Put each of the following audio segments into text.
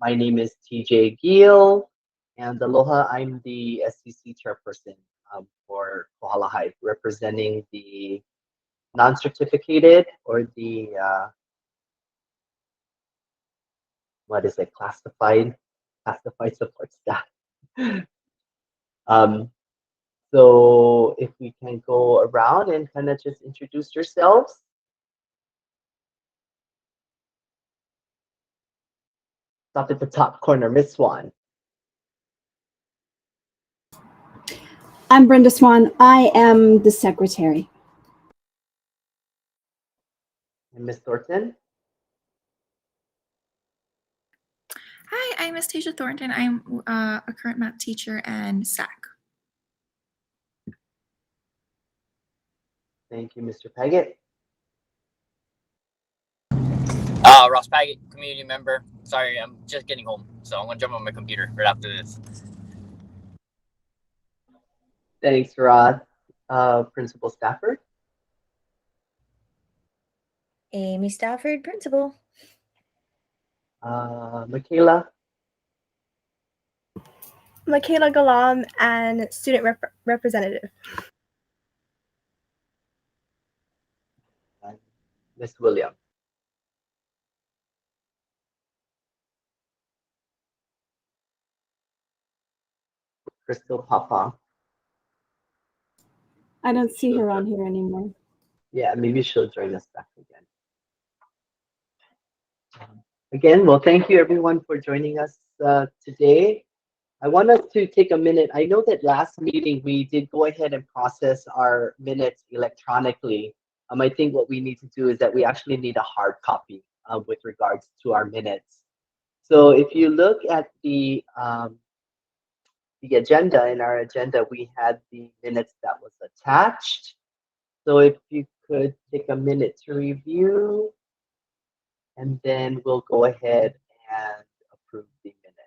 My name is TJ Gill, and aloha, I'm the SCC chairperson for Kohala High, representing the non-certificated or the, what is it, classified support staff. um, so if we can go around and kind of just introduce yourselves. Stop at the top corner, Miss Swan. I'm Brenda Swan. I am the secretary. And Miss Thornton. Hi, I'm Miss Tasia Thornton. I'm a current math teacher and SAC. Thank you, Mr. Paget. Ross Paget, community member. Sorry, I'm just getting home, so I'm gonna jump on my computer right after this. Thanks, Rod. Principal Stafford. Amy Stafford, principal. Michaela. Michaela Galam and student representative. Miss Williams. Crystal Papa. I don't see her on here anymore. Yeah, maybe she'll join us back again. Again, well, thank you everyone for joining us today. I want us to take a minute. I know that last meeting we did go ahead and process our minutes electronically. I think what we need to do is that we actually need a hard copy with regards to our minutes. So if you look at the agenda, in our agenda, we had the minutes that was attached. So if you could take a minute to review, and then we'll go ahead and approve the minutes.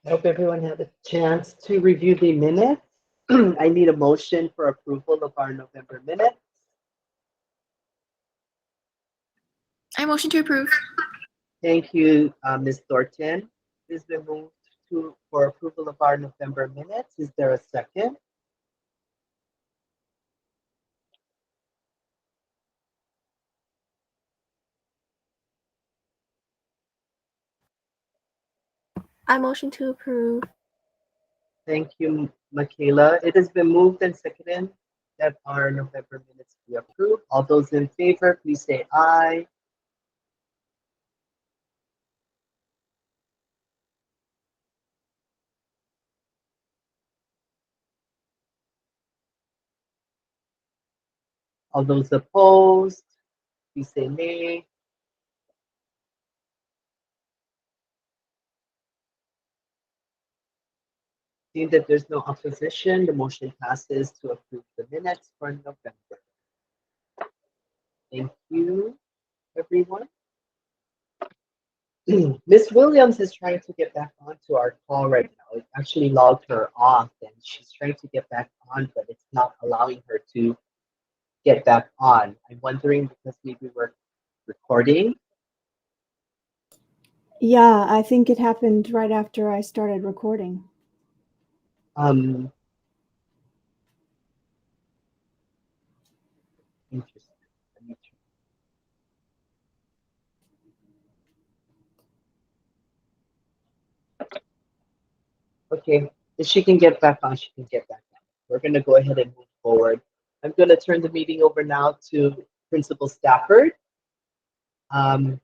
I hope everyone had a chance to review the minutes. I need a motion for approval of our November minutes. I motion to approve. Thank you, Ms. Thornton. This has been moved for approval of our November minutes. Is there a second? I motion to approve. Thank you, Michaela. It has been moved and seconded that our November minutes be approved. All those in favor, please say aye. All those opposed, please say nay. Seeing that there's no opposition, the motion passes to approve the minutes for November. Thank you, everyone. Miss Williams is trying to get back onto our call right now. It actually logged her off and she's trying to get back on, but it's not allowing her to get back on. I'm wondering because maybe we're recording. Yeah, I think it happened right after I started recording. Interesting. Let me try. Okay, if she can get back on, she can get back on. We're gonna go ahead and move forward. I'm gonna turn the meeting over now to Principal Stafford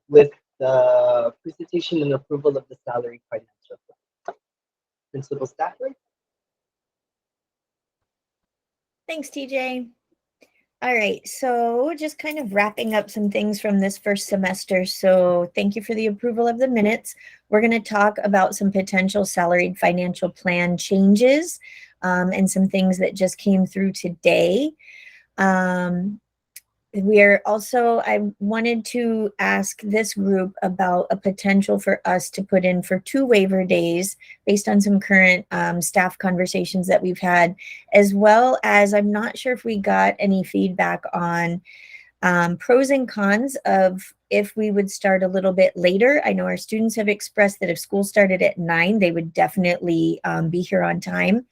with the presentation and approval of the salary financial plan. Principal Stafford? Thanks, TJ. All right, so just kind of wrapping up some things from this first semester. So thank you for the approval of the minutes. We're going to talk about some potential salaried financial plan changes and some things that just came through today. I wanted to ask this group about a potential for us to put in for 2 waiver days based on some current staff conversations that we've had, as well as I'm not sure if we got any feedback on pros and cons of if we would start a little bit later. I know our students have expressed that if school started at 9, they would definitely be here on time.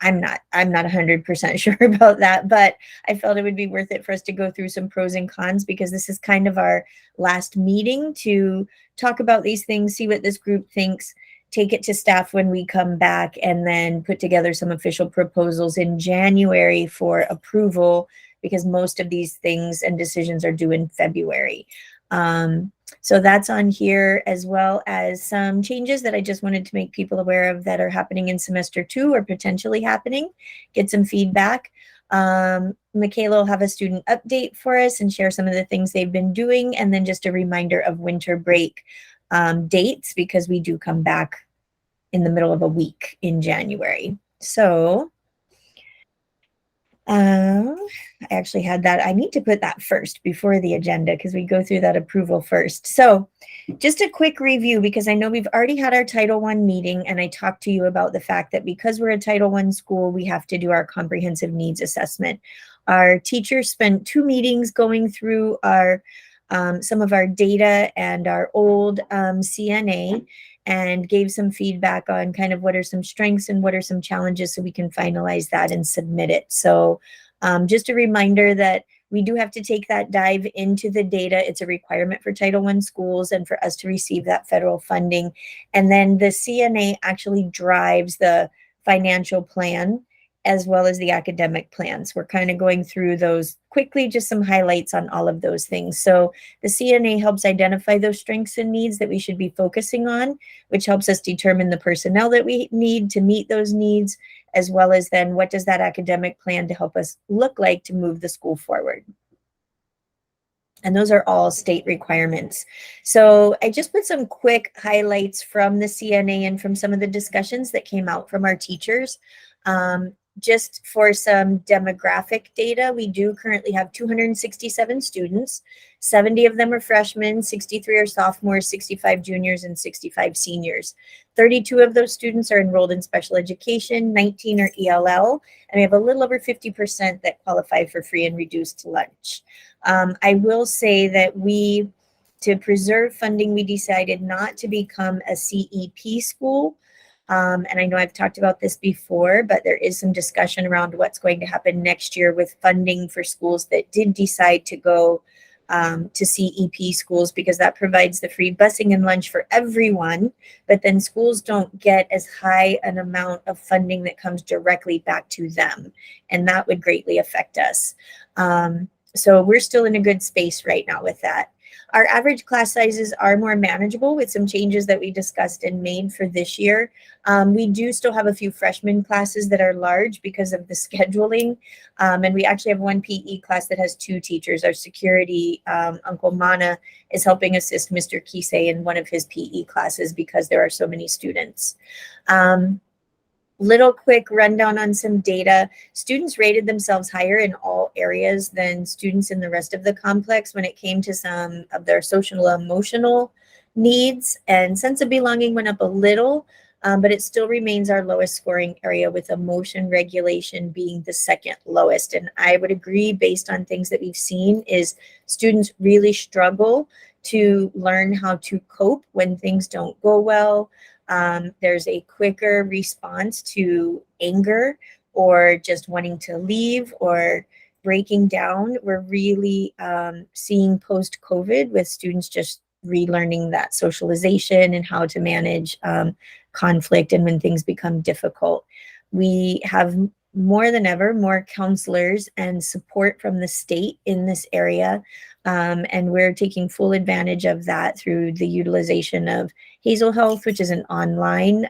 I'm not 100% sure about that, but I felt it would be worth it for us to go through some pros and cons because this is kind of our last meeting to talk about these things, see what this group thinks, take it to staff when we come back, and then put together some official proposals in January for approval because most of these things and decisions are due in February. So that's on here, as well as some changes that I just wanted to make people aware of that are happening in semester 2 or potentially happening, get some feedback. Michaela will have a student update for us and share some of the things they've been doing, and then just a reminder of winter break dates because we do come back in the middle of a week in January. So I actually had that. I need to put that first before the agenda because we go through that approval first. So just a quick review, because I know we've already had our Title I meeting, and I talked to you about the fact that because we're a Title I school, we have to do our comprehensive needs assessment. Our teachers spent 2 meetings going through our some of our data and our old CNA, and gave some feedback on kind of what are some strengths and what are some challenges so we can finalize that and submit it. So just a reminder that we do have to take that dive into the data. It's a requirement for Title I schools and for us to receive that federal funding. And then the CNA actually drives the financial plan as well as the academic plans. We're kind of going through those quickly, just some highlights on all of those things. So the CNA helps identify those strengths and needs that we should be focusing on, which helps us determine the personnel that we need to meet those needs, as well as then what does that academic plan to help us look like to move the school forward. And those are all state requirements. So I just put some quick highlights from the CNA and from some of the discussions that came out from our teachers. Just for some demographic data, we do currently have 267 students. 70 of them are freshmen, 63 are sophomores, 65 juniors, and 65 seniors. 32 of those students are enrolled in special education, 19 are ELL, and we have a little over 50% that qualify for free and reduced lunch. I will say that to preserve funding, we decided not to become a CEP school. And I know I've talked about this before, but there is some discussion around what's going to happen next year with funding for schools that did decide to go to CEP schools, because that provides the free busing and lunch for everyone. But then schools don't get as high an amount of funding that comes directly back to them. And that would greatly affect us. So we're still in a good space right now with that. Our average class sizes are more manageable with some changes that we discussed and made for this year. We do still have a few freshman classes that are large because of the scheduling. And we actually have one PE class that has 2 teachers. Our security, Uncle Mana, is helping assist Mr. Kisei in one of his PE classes because there are so many students. Little quick rundown on some data. Students rated themselves higher in all areas than students in the rest of the complex when it came to some of their social emotional needs, and sense of belonging went up a little, but it still remains our lowest scoring area, with emotion regulation being the second lowest. And I would agree, based on things that we've seen, is students really struggle to learn how to cope when things don't go well. There's a quicker response to anger or just wanting to leave or breaking down. We're really seeing post-COVID with students just relearning that socialization and how to manage conflict and when things become difficult. We have more than ever more counselors and support from the state in this area. And we're taking full advantage of that through the utilization of Hazel Health, which is an online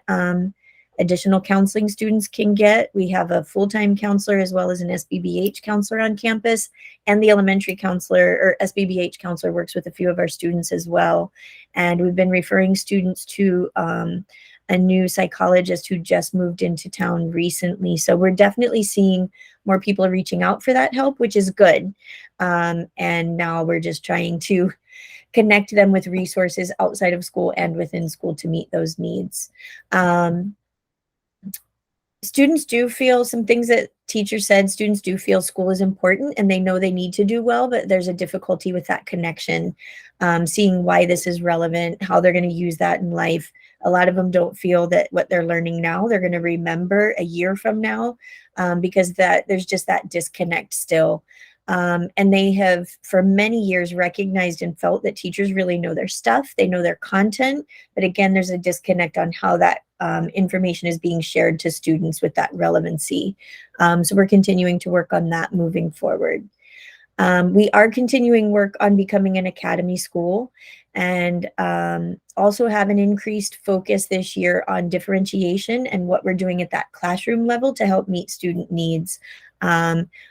additional counseling students can get. We have a full-time counselor as well as an SBBH counselor on campus, and the elementary counselor or SBBH counselor works with a few of our students as well. And we've been referring students to a new psychologist who just moved into town recently. So we're definitely seeing more people reaching out for that help, which is good. And now we're just trying to connect them with resources outside of school and within school to meet those needs. Students do feel some things that teachers said. Students do feel school is important and they know they need to do well, but there's a difficulty with that connection, seeing why this is relevant, how they're going to use that in life. A lot of them don't feel that what they're learning now, they're going to remember a year from now, because there's just that disconnect still. And they have for many years recognized and felt that teachers really know their stuff, they know their content, but again, there's a disconnect on how that information is being shared to students with that relevancy. So we're continuing to work on that moving forward. We are continuing work on becoming an academy school, and also have an increased focus this year on differentiation and what we're doing at that classroom level to help meet student needs.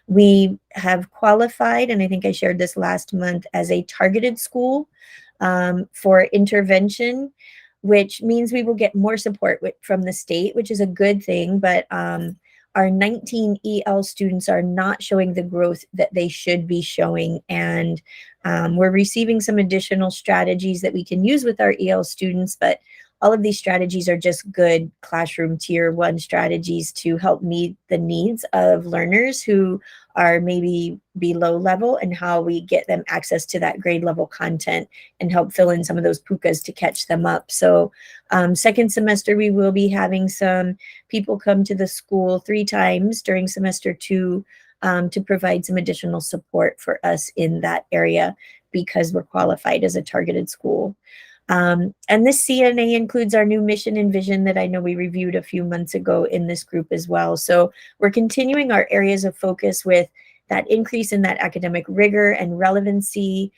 We have qualified, and I think I shared this last month, as a targeted school for intervention, which means we will get more support from the state, which is a good thing, but our 19 EL students are not showing the growth that they should be showing. And we're receiving some additional strategies that we can use with our EL students, but all of these strategies are just good classroom tier 1 strategies to help meet the needs of learners who are maybe below level, and how we get them access to that grade level content and help fill in some of those pukas to catch them up. So second semester, we will be having some people come to the school 3 times during semester 2 to provide some additional support for us in that area, because we're qualified as a targeted school. And this CNA includes our new mission and vision that I know we reviewed a few months ago in this group as well. So we're continuing our areas of focus with that increase in that academic rigor and relevancy,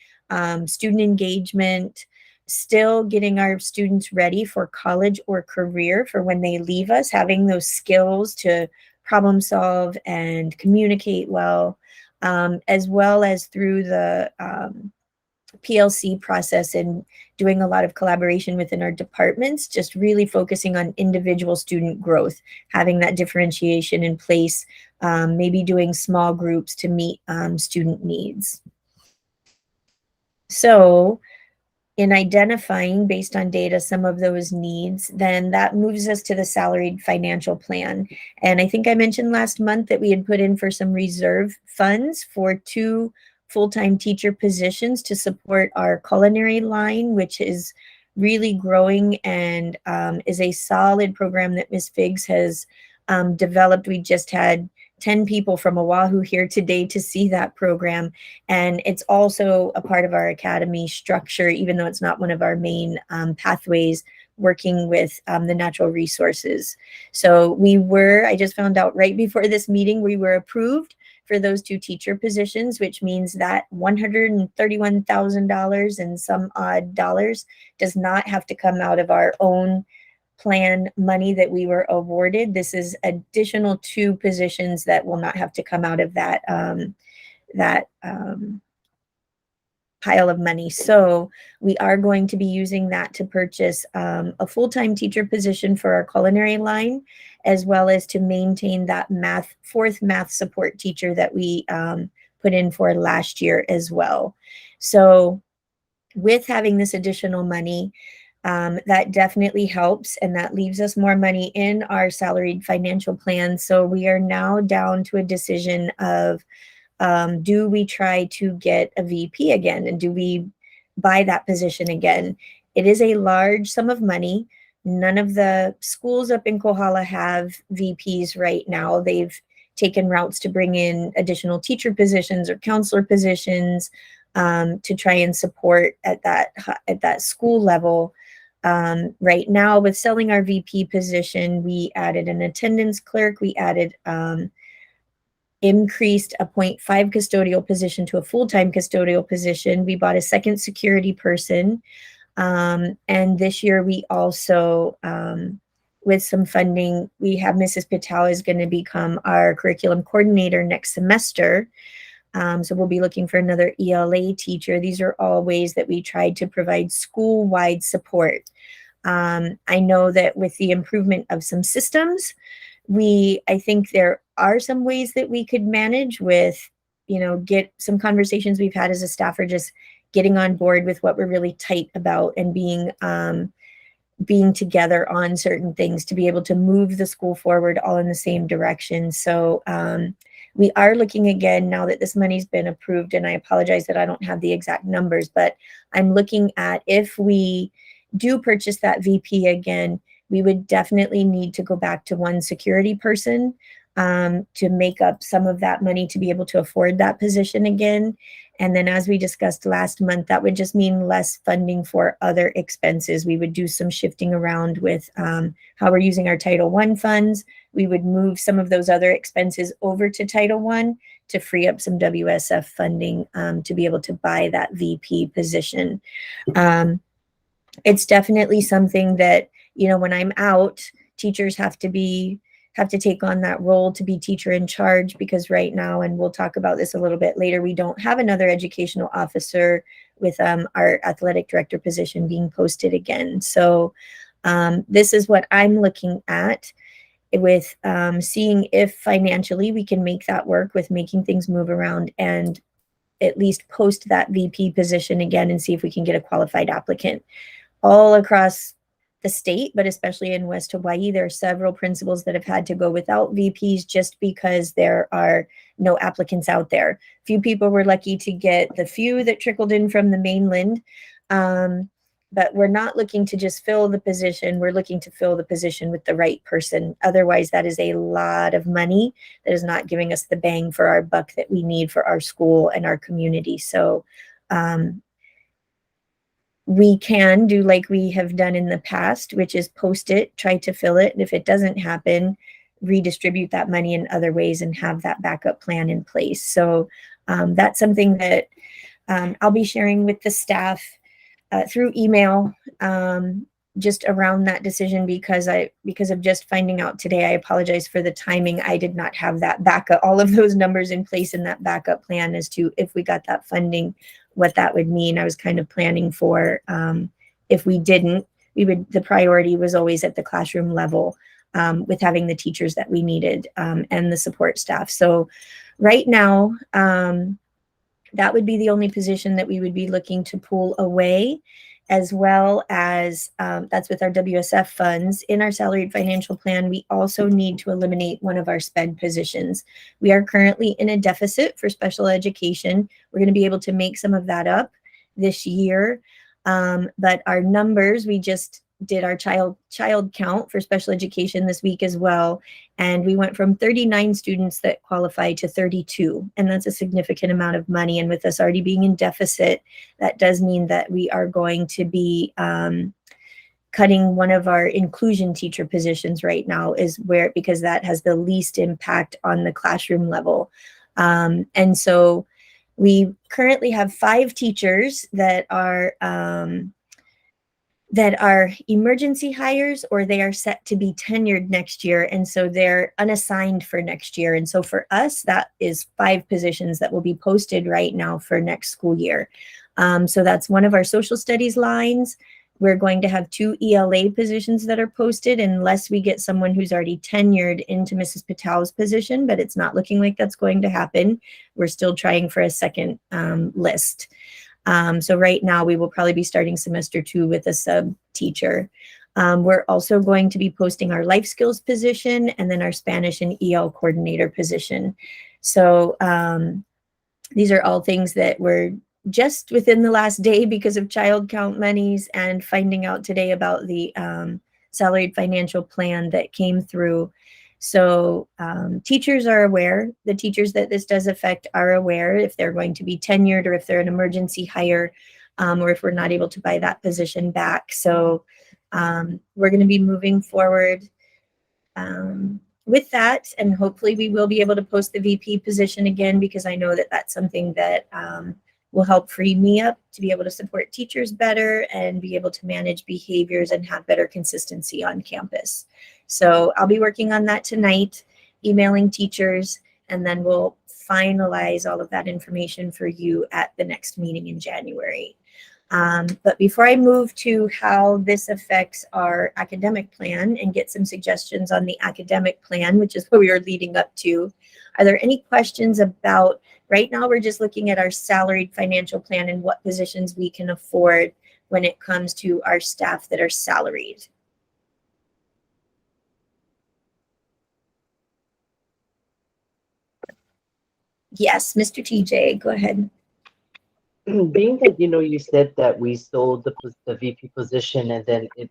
student engagement, still getting our students ready for college or career for when they leave us, having those skills to problem solve and communicate well, as well as through the PLC process and doing a lot of collaboration within our departments, just really focusing on individual student growth, having that differentiation in place, maybe doing small groups to meet student needs. So in identifying, based on data, some of those needs, then that moves us to the salaried financial plan. And I think I mentioned last month that we had put in for some reserve funds for 2 full-time teacher positions to support our culinary line, which is really growing and is a solid program that Ms. Figs has developed. We just had 10 people from Oahu here today to see that program. And it's also a part of our academy structure, even though it's not one of our main pathways, working with the natural resources. So I just found out right before this meeting, we were approved for those 2 teacher positions, which means that $131,000 and some odd dollars does not have to come out of our own plan money that we were awarded. This is additional 2 positions that will not have to come out of that pile of money. So we are going to be using that to purchase a full-time teacher position for our culinary line, as well as to maintain that 4th math support teacher that we put in for last year as well. So with having this additional money, that definitely helps, and that leaves us more money in our salaried financial plan. So we are now down to a decision of, do we try to get a VP again, and do we buy that position again? It is a large sum of money. None of the schools up in Kohala have VPs right now. They've taken routes to bring in additional teacher positions or counselor positions to try and support at that school level. Right now, with selling our VP position, we added an attendance clerk. We added increased a 0.5 custodial position to a full-time custodial position. We bought a second security person. And this year we also, with some funding, we have Mrs. Patel is going to become our curriculum coordinator next semester. So we'll be looking for another ELA teacher. These are all ways that we tried to provide school-wide support. I know that with the improvement of some systems, I think there are some ways that we could manage with, get some conversations we've had as a staff are just getting on board with what we're really tight about and being together on certain things to be able to move the school forward all in the same direction. So we are looking again now that this money's been approved, and I apologize that I don't have the exact numbers, but I'm looking at if we do purchase that VP again, we would definitely need to go back to 1 security person to make up some of that money to be able to afford that position again. And then as we discussed last month, that would just mean less funding for other expenses. We would do some shifting around with how we're using our Title I funds. We would move some of those other expenses over to Title I to free up some WSF funding to be able to buy that VP position. It's definitely something that, when I'm out, teachers have to take on that role to be teacher in charge, because right now, and we'll talk about this a little bit later, we don't have another educational officer with our athletic director position being posted again. So this is what I'm looking at with seeing if financially we can make that work with making things move around and at least post that VP position again and see if we can get a qualified applicant. All across the state, but especially in West Hawaii, there are several principals that have had to go without VPs just because there are no applicants out there. Few people were lucky to get the few that trickled in from the mainland, but we're not looking to just fill the position. We're looking to fill the position with the right person. Otherwise, that is a lot of money that is not giving us the bang for our buck that we need for our school and our community. So we can do like we have done in the past, which is post it, try to fill it. And if it doesn't happen, redistribute that money in other ways and have that backup plan in place. So that's something that I'll be sharing with the staff through email, just around that decision, because of just finding out today. I apologize for the timing. I did not have that backup, all of those numbers in place in that backup plan as to if we got that funding, what that would mean. I was kind of planning for if we didn't, the priority was always at the classroom level with having the teachers that we needed and the support staff. So right now, that would be the only position that we would be looking to pull away, as well as that's with our WSF funds. In our salaried financial plan, we also need to eliminate one of our SPED positions. We are currently in a deficit for special education. We're going to be able to make some of that up this year. But our numbers, we just did our child count for special education this week as well. And we went from 39 students that qualify to 32. And that's a significant amount of money. And with us already being in deficit, that does mean that we are going to be cutting one of our inclusion teacher positions right now, because that has the least impact on the classroom level. And so we currently have 5 teachers that are emergency hires, or they are set to be tenured next year. And so they're unassigned for next year. And so for us, that is 5 positions that will be posted right now for next school year. So that's one of our social studies lines. We're going to have 2 ELA positions that are posted unless we get someone who's already tenured into Mrs. Patel's position, but it's not looking like that's going to happen. We're still trying for a second list. So right now we will probably be starting semester 2 with a sub teacher. We're also going to be posting our life skills position and then our Spanish and EL coordinator position. So these are all things that were just within the last day because of child count monies and finding out today about the salaried financial plan that came through. So teachers are aware. The teachers that this does affect are aware if they're going to be tenured or if they're an emergency hire, or if we're not able to buy that position back. So we're going to be moving forward with that, and hopefully we will be able to post the VP position again, because I know that that's something that will help free me up to be able to support teachers better and be able to manage behaviors and have better consistency on campus. So I'll be working on that tonight, emailing teachers, and then we'll finalize all of that information for you at the next meeting in January. But before I move to how this affects our academic plan and get some suggestions on the academic plan, which is what we are leading up to, are there any questions about, right now we're just looking at our salaried financial plan and what positions we can afford when it comes to our staff that are salaried. Yes, Mr. TJ, go ahead. Being that, you said that we sold the VP position and then it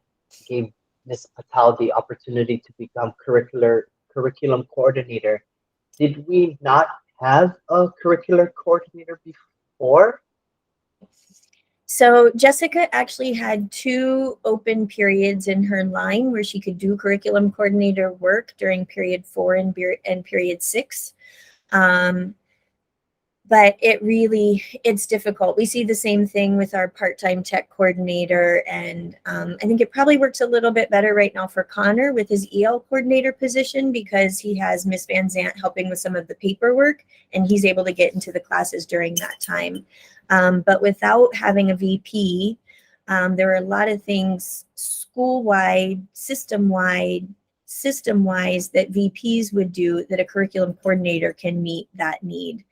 gave Ms. Patel the opportunity to become curriculum coordinator. Did we not have a curricular coordinator before? So Jessica actually had 2 open periods in her line where she could do curriculum coordinator work during period 4 and period 6. But it's difficult. We see the same thing with our part-time tech coordinator. And I think it probably works a little bit better right now for Connor with his EL coordinator position, because he has Miss Van Zant helping with some of the paperwork and he's able to get into the classes during that time. But without having a VP, there are a lot of things school-wide, system-wise that VPs would do that a curriculum coordinator can meet that need.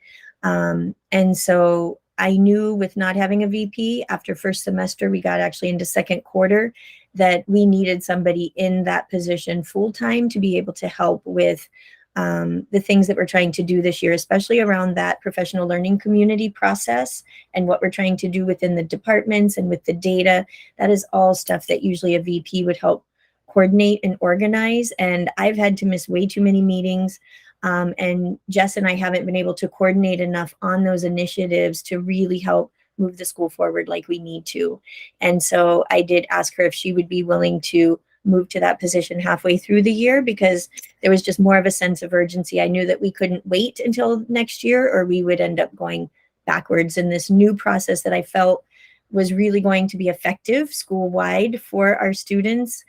And so I knew with not having a VP after first semester, we got actually into second quarter, that we needed somebody in that position full-time to be able to help with the things that we're trying to do this year, especially around that professional learning community process and what we're trying to do within the departments and with the data. That is all stuff that usually a VP would help coordinate and organize. And I've had to miss way too many meetings. And Jess and I haven't been able to coordinate enough on those initiatives to really help move the school forward like we need to. And so I did ask her if she would be willing to move to that position halfway through the year, because there was just more of a sense of urgency. I knew that we couldn't wait until next year or we would end up going backwards in this new process that I felt was really going to be effective school-wide for our students.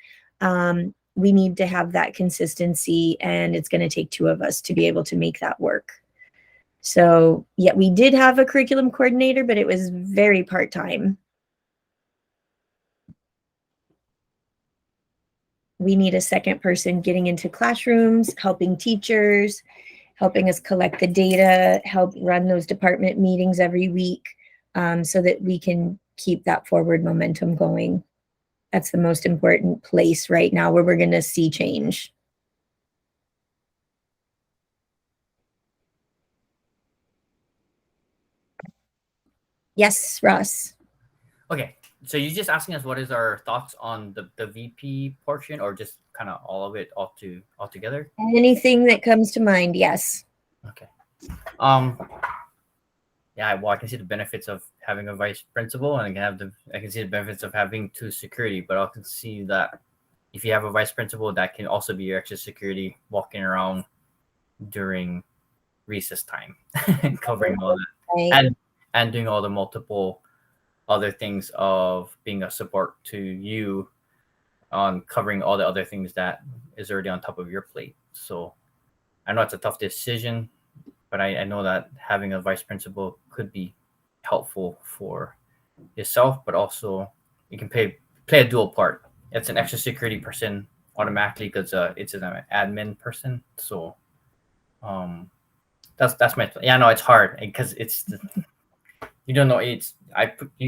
We need to have that consistency, and it's going to take 2 of us to be able to make that work. So yeah, we did have a curriculum coordinator, but it was very part-time. We need a second person getting into classrooms, helping teachers, helping us collect the data, help run those department meetings every week, so that we can keep that forward momentum going. That's the most important place right now where we're going to see change. Yes, Ross. Okay, so you're just asking us what is our thoughts on the VP portion, or just kind of all of it all together? Anything that comes to mind, yes. Okay. Yeah, well, I can see the benefits of having a vice principal, and I can see the benefits of having 2 security, but I can see that if you have a vice principal, that can also be your extra security walking around during recess time, covering all that, Right. and doing all the multiple other things of being a support to you on covering all the other things that is already on top of your plate. So I know it's a tough decision, but I know that having a vice principal could be helpful for yourself, but also you can play a dual part. It's an extra security person automatically because it's an admin person. So that's my no, it's hard because you don't know. You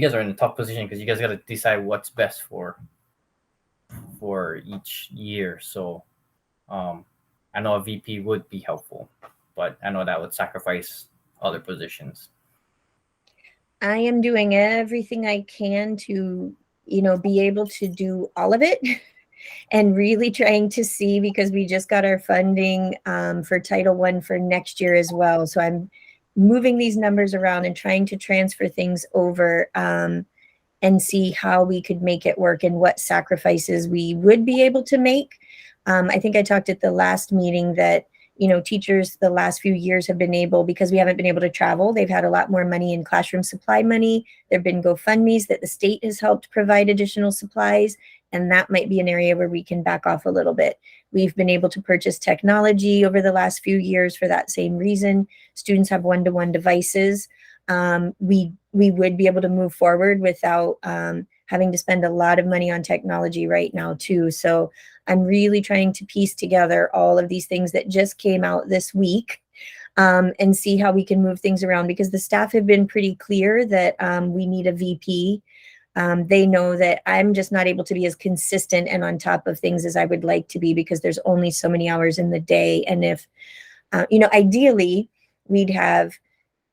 guys are in a tough position because you guys got to decide what's best for each year. So I know a VP would be helpful, but I know that would sacrifice other positions. I am doing everything I can to, be able to do all of it and really trying to see, because we just got our funding for Title I for next year as well. So I'm moving these numbers around and trying to transfer things over and see how we could make it work and what sacrifices we would be able to make. I think I talked at the last meeting that, teachers the last few years have been able, because we haven't been able to travel, they've had a lot more money in classroom supply money. There've been GoFundMes that the state has helped provide additional supplies, and that might be an area where we can back off a little bit. We've been able to purchase technology over the last few years for that same reason. Students have one-to-one devices. We would be able to move forward without having to spend a lot of money on technology right now too. So I'm really trying to piece together all of these things that just came out this week and see how we can move things around, because the staff have been pretty clear that we need a VP. They know that I'm just not able to be as consistent and on top of things as I would like to be, because there's only so many hours in the day. And if, ideally we'd have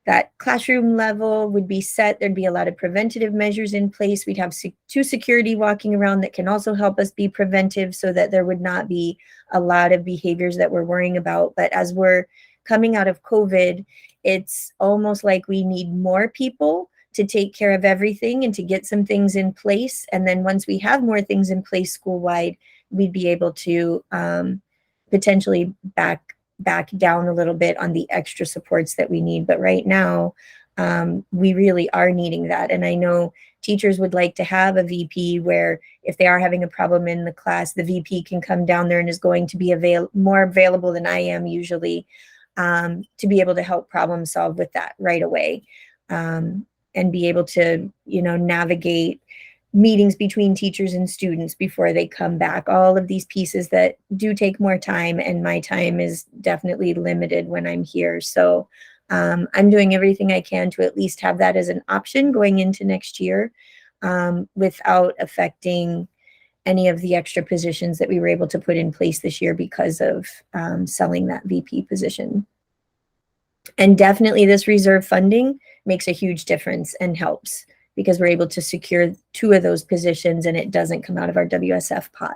that classroom level would be set. There'd be a lot of preventative measures in place. We'd have two security walking around that can also help us be preventive, so that there would not be a lot of behaviors that we're worrying about. But as we're coming out of COVID, it's almost like we need more people to take care of everything and to get some things in place. And then once we have more things in place school-wide, we'd be able to potentially back down a little bit on the extra supports that we need. But right now, we really are needing that. And I know teachers would like to have a VP where if they are having a problem in the class, the VP can come down there and is going to be more available than I am usually to be able to help problem solve with that right away and be able to, navigate meetings between teachers and students before they come back. All of these pieces that do take more time, and my time is definitely limited when I'm here. So I'm doing everything I can to at least have that as an option going into next year without affecting any of the extra positions that we were able to put in place this year because of selling that VP position. And definitely this reserve funding makes a huge difference and helps, because we're able to secure 2 of those positions and it doesn't come out of our WSF pot.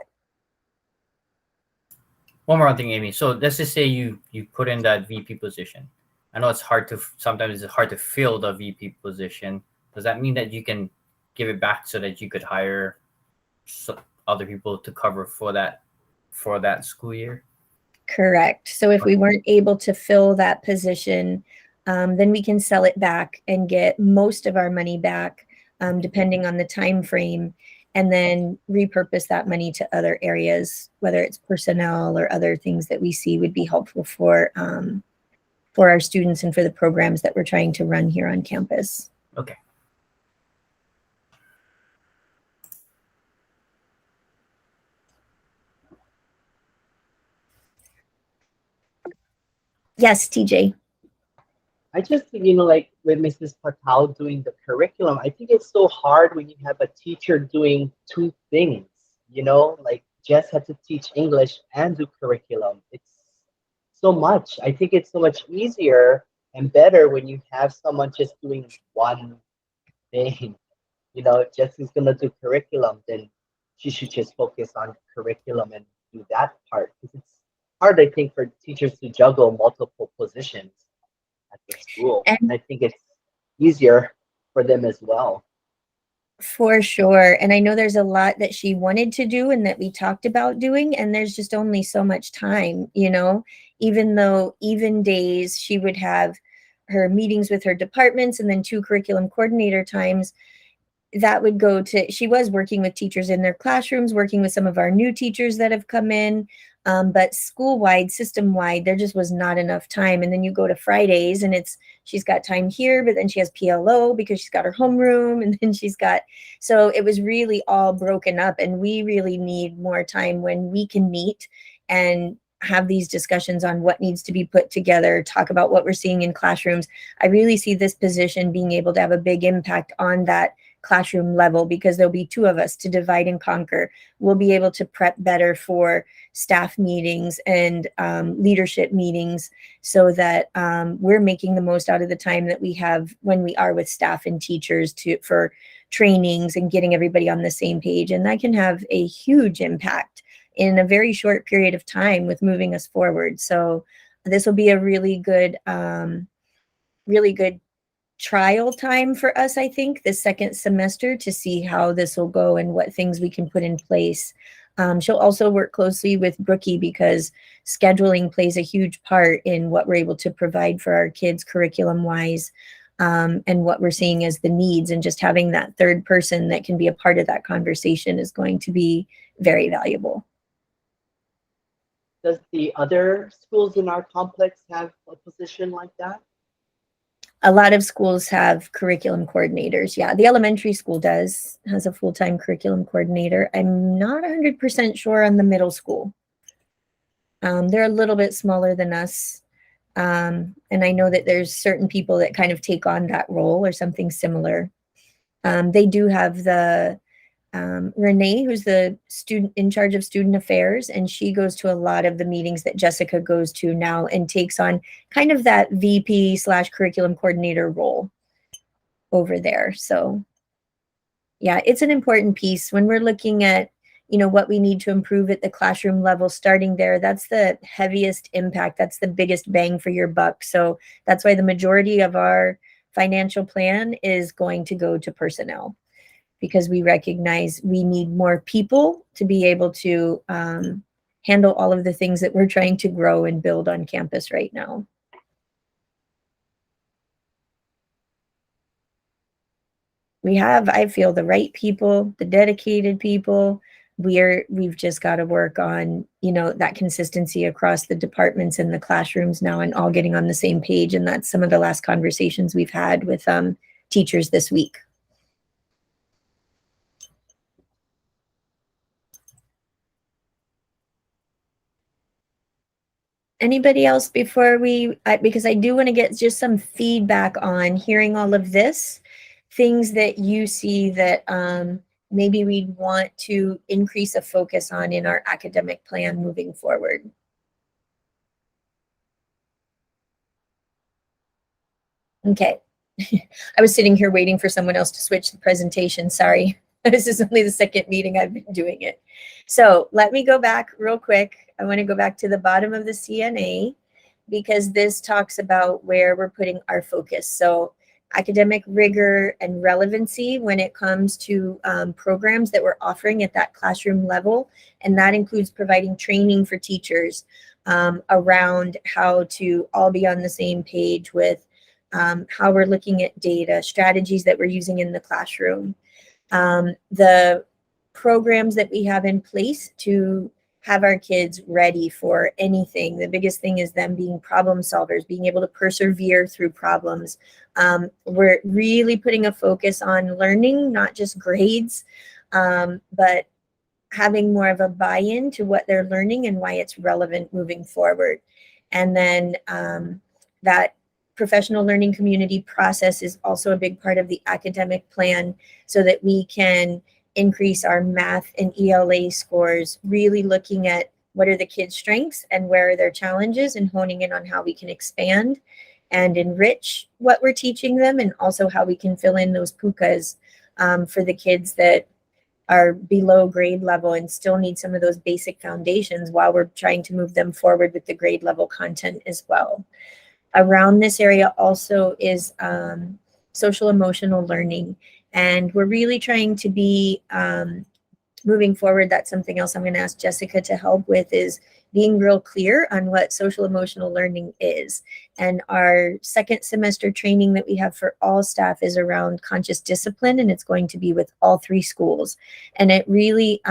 One more thing, Amy. So let's just say you put in that VP position. I know sometimes it's hard to fill the VP position. Does that mean that you can give it back so that you could hire other people to cover for that school year? Correct. So if we weren't able to fill that position, then we can sell it back and get most of our money back, depending on the time frame, and then repurpose that money to other areas, whether it's personnel or other things that we see would be helpful for our students and for the programs that we're trying to run here on campus. Okay. Yes, TJ. I just, like with Mrs. Patel doing the curriculum, I think it's so hard when you have a teacher doing 2 things, like Jess had to teach English and do curriculum. It's so much. I think it's so much easier and better when you have someone just doing one thing. Jess is going to do curriculum, then she should just focus on curriculum and do that part. Because it's hard, I think, for teachers to juggle multiple positions at the school. And I think it's easier for them as well. For sure. And I know there's a lot that she wanted to do and that we talked about doing, and there's just only so much time, even though even days she would have her meetings with her departments and then 2 curriculum coordinator times. That would go to, she was working with teachers in their classrooms, working with some of our new teachers that have come in. But school-wide, system-wide, there just was not enough time. And then you go to Fridays and she's got time here, but then she has PLO because she's got her homeroom, and then so it was really all broken up, and we really need more time when we can meet and have these discussions on what needs to be put together, talk about what we're seeing in classrooms. I really see this position being able to have a big impact on that classroom level, because there'll be 2 of us to divide and conquer. We'll be able to prep better for staff meetings and leadership meetings, so that we're making the most out of the time that we have when we are with staff and teachers for trainings and getting everybody on the same page. And that can have a huge impact in a very short period of time with moving us forward. So this will be a really good trial time for us, I think, the second semester, to see how this will go and what things we can put in place. She'll also work closely with Brookie, because scheduling plays a huge part in what we're able to provide for our kids curriculum-wise, and what we're seeing as the needs. And just having that third person that can be a part of that conversation is going to be very valuable. Does the other schools in our complex have a position like that? A lot of schools have curriculum coordinators. Yeah, the elementary school has a full-time curriculum coordinator. I'm not 100% sure on the middle school. They're a little bit smaller than us. And I know that there's certain people that kind of take on that role or something similar. They do have the Renee, who's the student in charge of student affairs, and she goes to a lot of the meetings that Jessica goes to now and takes on kind of that VP/curriculum coordinator role over there. So yeah, it's an important piece when we're looking at, what we need to improve at the classroom level. Starting there, that's the heaviest impact. That's the biggest bang for your buck. So that's why the majority of our financial plan is going to go to personnel, because we recognize we need more people to be able to handle all of the things that we're trying to grow and build on campus right now. We have, I feel, the right people, the dedicated people. We've just got to work on, that consistency across the departments and the classrooms now, and all getting on the same page. And that's some of the last conversations we've had with teachers this week. Anybody else before because I do want to get just some feedback on hearing all of this, things that you see that maybe we'd want to increase a focus on in our academic plan moving forward. Okay. I was sitting here waiting for someone else to switch the presentation. Sorry. This is only the second meeting I've been doing it. So let me go back real quick. I want to go back to the bottom of the CNA, because this talks about where we're putting our focus. So academic rigor and relevancy when it comes to programs that we're offering at that classroom level. And that includes providing training for teachers around how to all be on the same page with how we're looking at data, strategies that we're using in the classroom. The programs that we have in place to have our kids ready for anything. The biggest thing is them being problem solvers, being able to persevere through problems. We're really putting a focus on learning, not just grades, but having more of a buy-in to what they're learning and why it's relevant moving forward. And then that professional learning community process is also a big part of the academic plan, so that we can increase our math and ELA scores, really looking at what are the kids' strengths and where are their challenges, and honing in on how we can expand and enrich what we're teaching them, and also how we can fill in those pukas for the kids that are below grade level and still need some of those basic foundations while we're trying to move them forward with the grade level content as well. Around this area also is social emotional learning. And we're really trying to be moving forward. That's something else I'm going to ask Jessica to help with, is being real clear on what social emotional learning is. And our second semester training that we have for all staff is around conscious discipline, and it's going to be with all 3 schools. And it really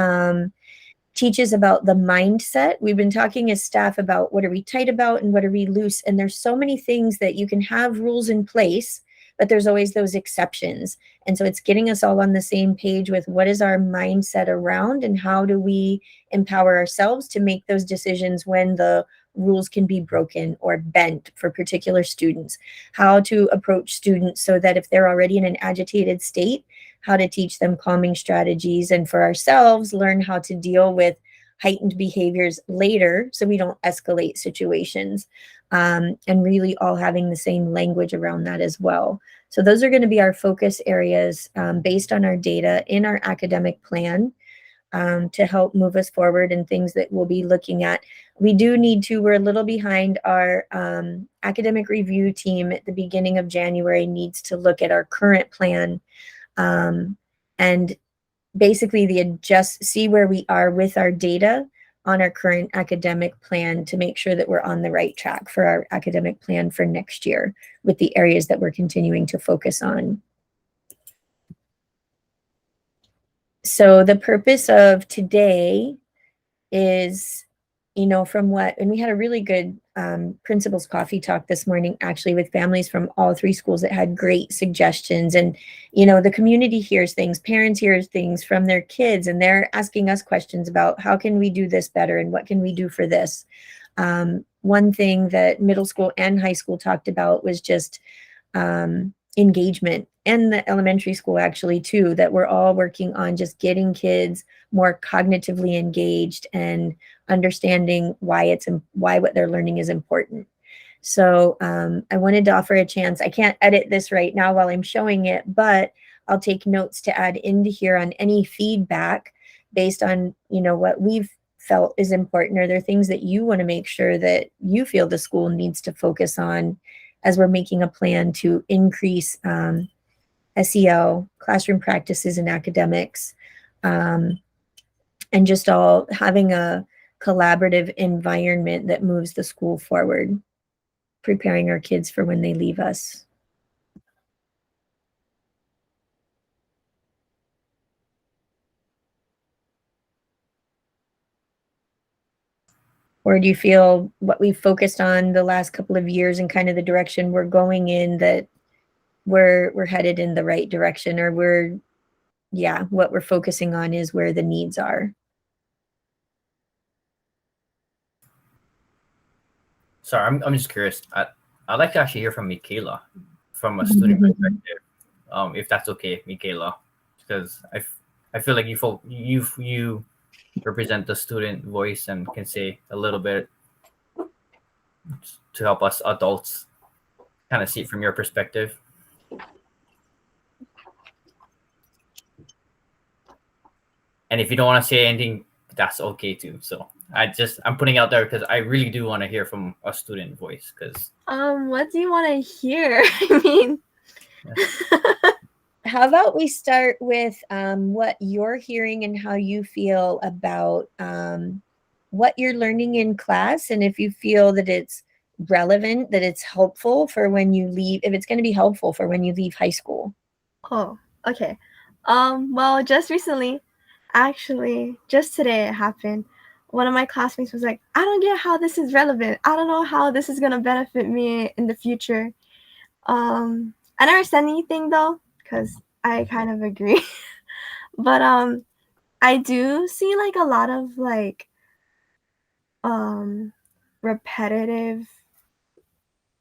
teaches about the mindset. We've been talking as staff about what are we tight about and what are we loose. And there's so many things that you can have rules in place, but there's always those exceptions. And so it's getting us all on the same page with what is our mindset around and how do we empower ourselves to make those decisions when the rules can be broken or bent for particular students, how to approach students so that if they're already in an agitated state, how to teach them calming strategies, and for ourselves, learn how to deal with heightened behaviors later so we don't escalate situations, and really all having the same language around that as well. So those are going to be our focus areas based on our data in our academic plan to help move us forward, and things that we'll be looking at. We do need to, we're a little behind. Our academic review team at the beginning of January needs to look at our current plan and basically see where we are with our data on our current academic plan to make sure that we're on the right track for our academic plan for next year with the areas that we're continuing to focus on. So the purpose of today is, from what, and we had a really good principals coffee talk this morning, actually, with families from all 3 schools that had great suggestions. And, the community hears things, parents hear things from their kids, and they're asking us questions about how can we do this better and what can we do for this. One thing that middle school and high school talked about was just engagement, and the elementary school actually too, that we're all working on just getting kids more cognitively engaged and understanding why what they're learning is important. So I wanted to offer a chance. I can't edit this right now while I'm showing it, but I'll take notes to add into here on any feedback based on what we've felt is important. Are there things that you want to make sure that you feel the school needs to focus on as we're making a plan to increase SEL, classroom practices and academics, and just all having a collaborative environment that moves the school forward, preparing our kids for when they leave us. Or do you feel what we've focused on the last couple of years and kind of the direction we're going in, that we're headed in the right direction, or what we're focusing on is where the needs are? Sorry, I'm just curious. I'd like to actually hear from Michaela from a student perspective, if that's okay, Michaela, because I feel like you represent the student voice and can say a little bit to help us adults kind of see it from your perspective. And if you don't want to say anything, that's okay too. So I'm putting out there because I really do want to hear from a student voice. Because what do you want to hear? I mean, how about we start with what you're hearing and how you feel about what you're learning in class, and if you feel that it's relevant, that it's helpful for when you leave, if it's going to be helpful for when you leave high school. Oh, okay. Well, just recently, actually, just today it happened. One of my classmates was like, I don't get how this is relevant. I don't know how this is going to benefit me in the future. I never said anything though, because I kind of agree. But I do see like a lot of like repetitive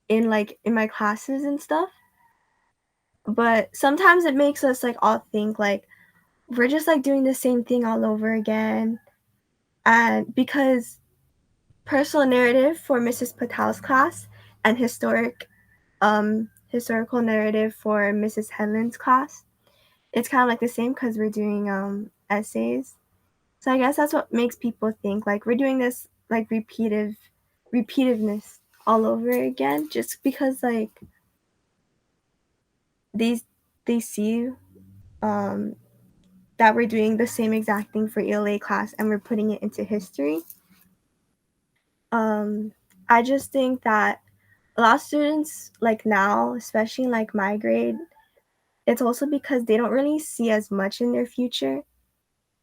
in my classes and stuff. But sometimes it makes us like all think like we're just like doing the same thing all over again. And because personal narrative for Mrs. Patel's class and historical narrative for Mrs. Headland's class, it's kind of like the same because we're doing essays. So I guess that's what makes people think like we're doing this like repetitiveness all over again, just because like they see that we're doing the same exact thing for ELA class and we're putting it into history. I just think that a lot of students, like now, especially like my grade, it's also because they don't really see as much in their future.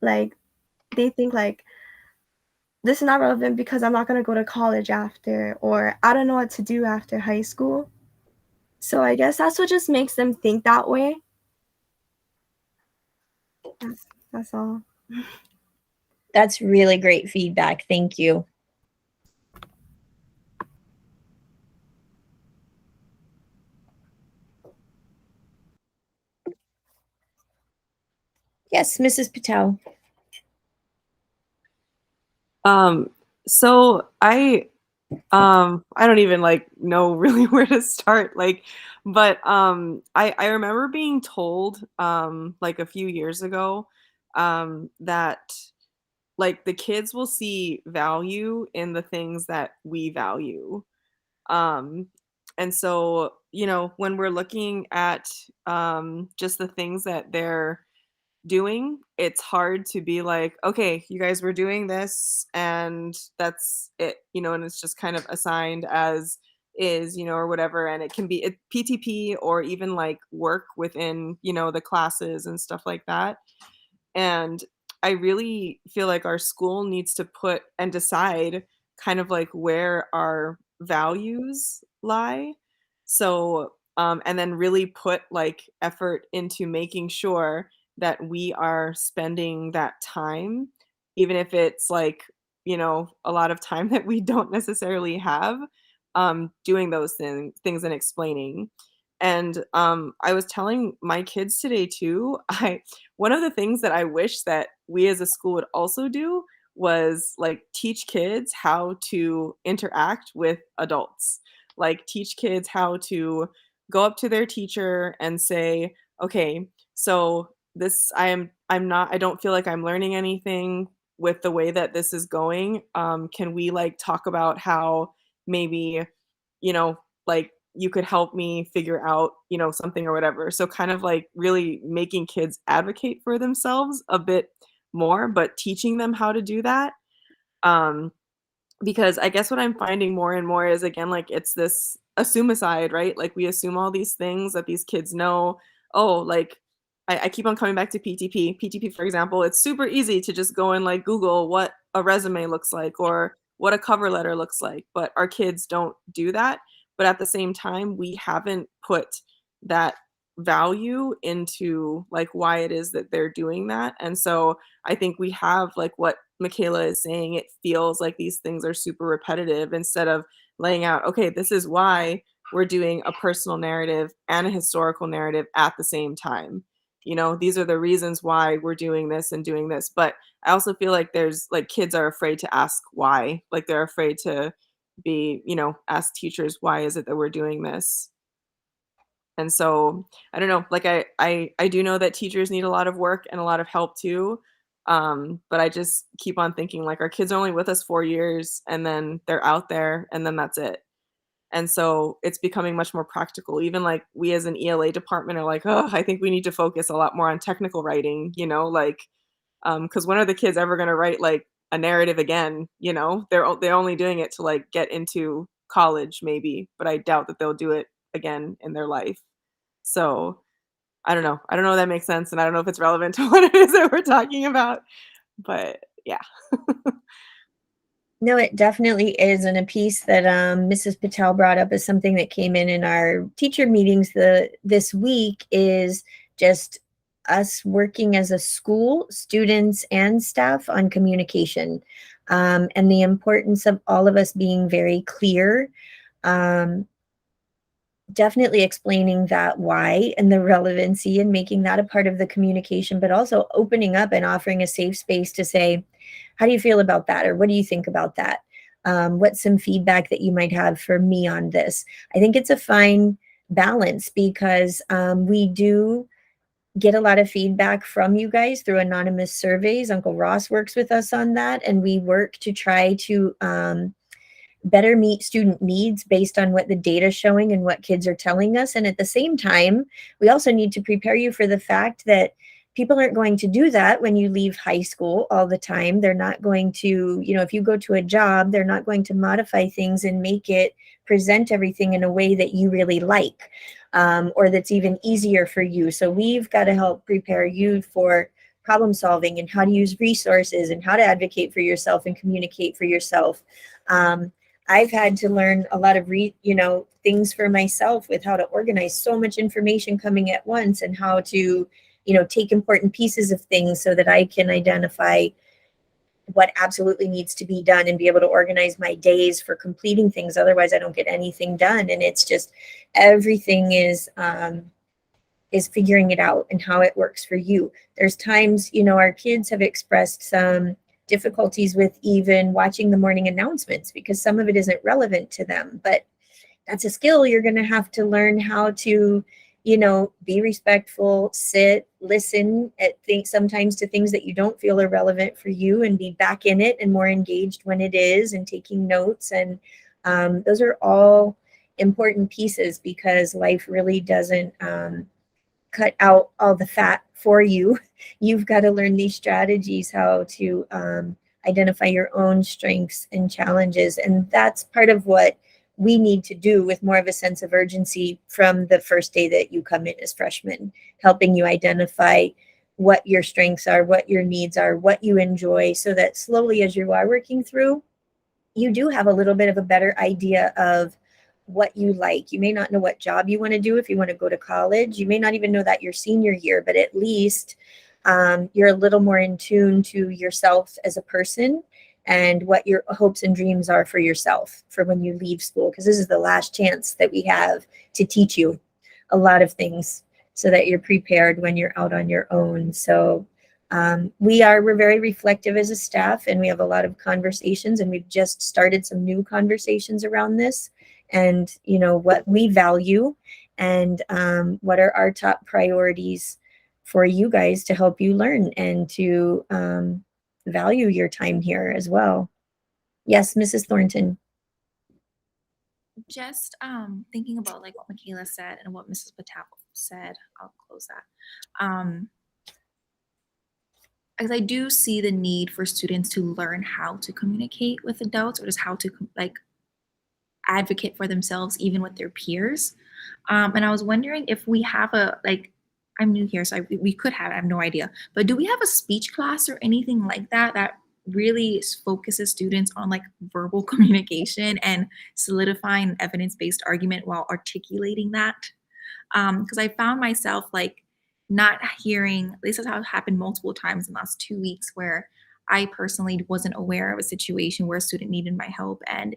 Like they think like, this is not relevant because I'm not going to go to college after, or I don't know what to do after high school. So I guess that's what just makes them think that way. That's all. That's really great feedback. Thank you. Yes, Mrs. Patel. So I don't even like know really where to start, like, but I remember being told like a few years ago that like the kids will see value in the things that we value. Um and so, you know, when we're looking at just the things that they're doing, it's hard to be like, okay, you guys were doing this and that's it, you know, and it's just kind of assigned as is, you know, or whatever. And it can be PTP or even like work within, you know, the classes and stuff like that. And I really feel like our school needs to put and decide kind of like where our values lie. So, and then really put like effort into making sure that we are spending that time, even if it's like, you know, a lot of time that we don't necessarily have, doing those things and explaining. And I was telling my kids today too, one of the things that I wish that we as a school would also do was like teach kids how to interact with adults. Like teach kids how to go up to their teacher and say, "Okay, so this I don't feel like I'm learning anything with the way that this is going. Can we like talk about how maybe, you know, like you could help me figure out, you know, something or whatever." So kind of like really making kids advocate for themselves a bit more, but teaching them how to do that. Um, because I guess what I'm finding more and more is again, like it's this assume-aside, right? Like we assume all these things that these kids know. Oh, like I keep on coming back to PTP. PTP, for example, it's super easy to just go and like Google what a resume looks like or what a cover letter looks like, but our kids don't do that. But at the same time, we haven't put that value into like why it is that they're doing that. And so I think we have like what Michaela is saying, it feels like these things are super repetitive instead of laying out, okay, this is why we're doing a personal narrative and a historical narrative at the same time. You know, these are the reasons why we're doing this and doing this. But I also feel like there's like kids are afraid to ask why, like they're afraid to be, you know, ask teachers, why is it that we're doing this? And so I don't know, like I do know that teachers need a lot of work and a lot of help too. But I just keep on thinking like our kids are only with us 4 years and then they're out there and then that's it. And so it's becoming much more practical. Even like we as an ELA department are like, oh, I think we need to focus a lot more on technical writing, you know, like because when are the kids ever going to write like a narrative again? You know, they're only doing it to like get into college maybe, but I doubt that they'll do it again in their life. So I don't know. I don't know if that makes sense, and I don't know if it's relevant to what it is that we're talking about, but yeah. No, it definitely is. And a piece that Mrs. Patel brought up is something that came in our teacher meetings this week is just us working as a school, students and staff on communication, and the importance of all of us being very clear. Definitely explaining that why and the relevancy and making that a part of the communication, but also opening up and offering a safe space to say, how do you feel about that? Or what do you think about that? What's some feedback that you might have for me on this? I think it's a fine balance because we do get a lot of feedback from you guys through anonymous surveys. Uncle Ross works with us on that, and we work to try to better meet student needs based on what the data is showing and what kids are telling us. And at the same time, we also need to prepare you for the fact that people aren't going to do that when you leave high school all the time. They're not going to, if you go to a job, they're not going to modify things and make it present everything in a way that you really like, or that's even easier for you. So we've got to help prepare you for problem solving and how to use resources and how to advocate for yourself and communicate for yourself. I've had to learn a lot of things for myself with how to organize so much information coming at once and how to take important pieces of things so that I can identify what absolutely needs to be done and be able to organize my days for completing things. Otherwise, I don't get anything done. And it's just everything is figuring it out and how it works for you. There's times, our kids have expressed some difficulties with even watching the morning announcements because some of it isn't relevant to them. But that's a skill you're going to have to learn how to be respectful, sit, listen at things, sometimes to things that you don't feel are relevant for you, and be back in it and more engaged when it is, and taking notes. And those are all important pieces because life really doesn't cut out all the fat for you. You've got to learn these strategies, how to identify your own strengths and challenges. And that's part of what we need to do with more of a sense of urgency from the first day that you come in as freshmen, helping you identify what your strengths are, what your needs are, what you enjoy, so that slowly as you are working through, you do have a little bit of a better idea of what you like. You may not know what job you want to do if you want to go to college. You may not even know that your senior year, but at least you're a little more in tune to yourself as a person and what your hopes and dreams are for yourself for when you leave school, because this is the last chance that we have to teach you a lot of things so that you're prepared when you're out on your own. So we're very reflective as a staff, and we have a lot of conversations, and we've just started some new conversations around this and what we value and what are our top priorities for you guys to help you learn and to value your time here as well. Yes, Mrs. Thornton. Just thinking about like what Michaela said and what Mrs. Patap said, I'll close that. Because I do see the need for students to learn how to communicate with adults, or just how to advocate for themselves, even with their peers. And I was wondering if we have I'm new here, so we could have, I have no idea, but do we have a speech class or anything like that that really focuses students on verbal communication and solidifying an evidence-based argument while articulating that? Because I found myself not hearing, this is how it happened multiple times in the last 2 weeks, where I personally wasn't aware of a situation where a student needed my help, and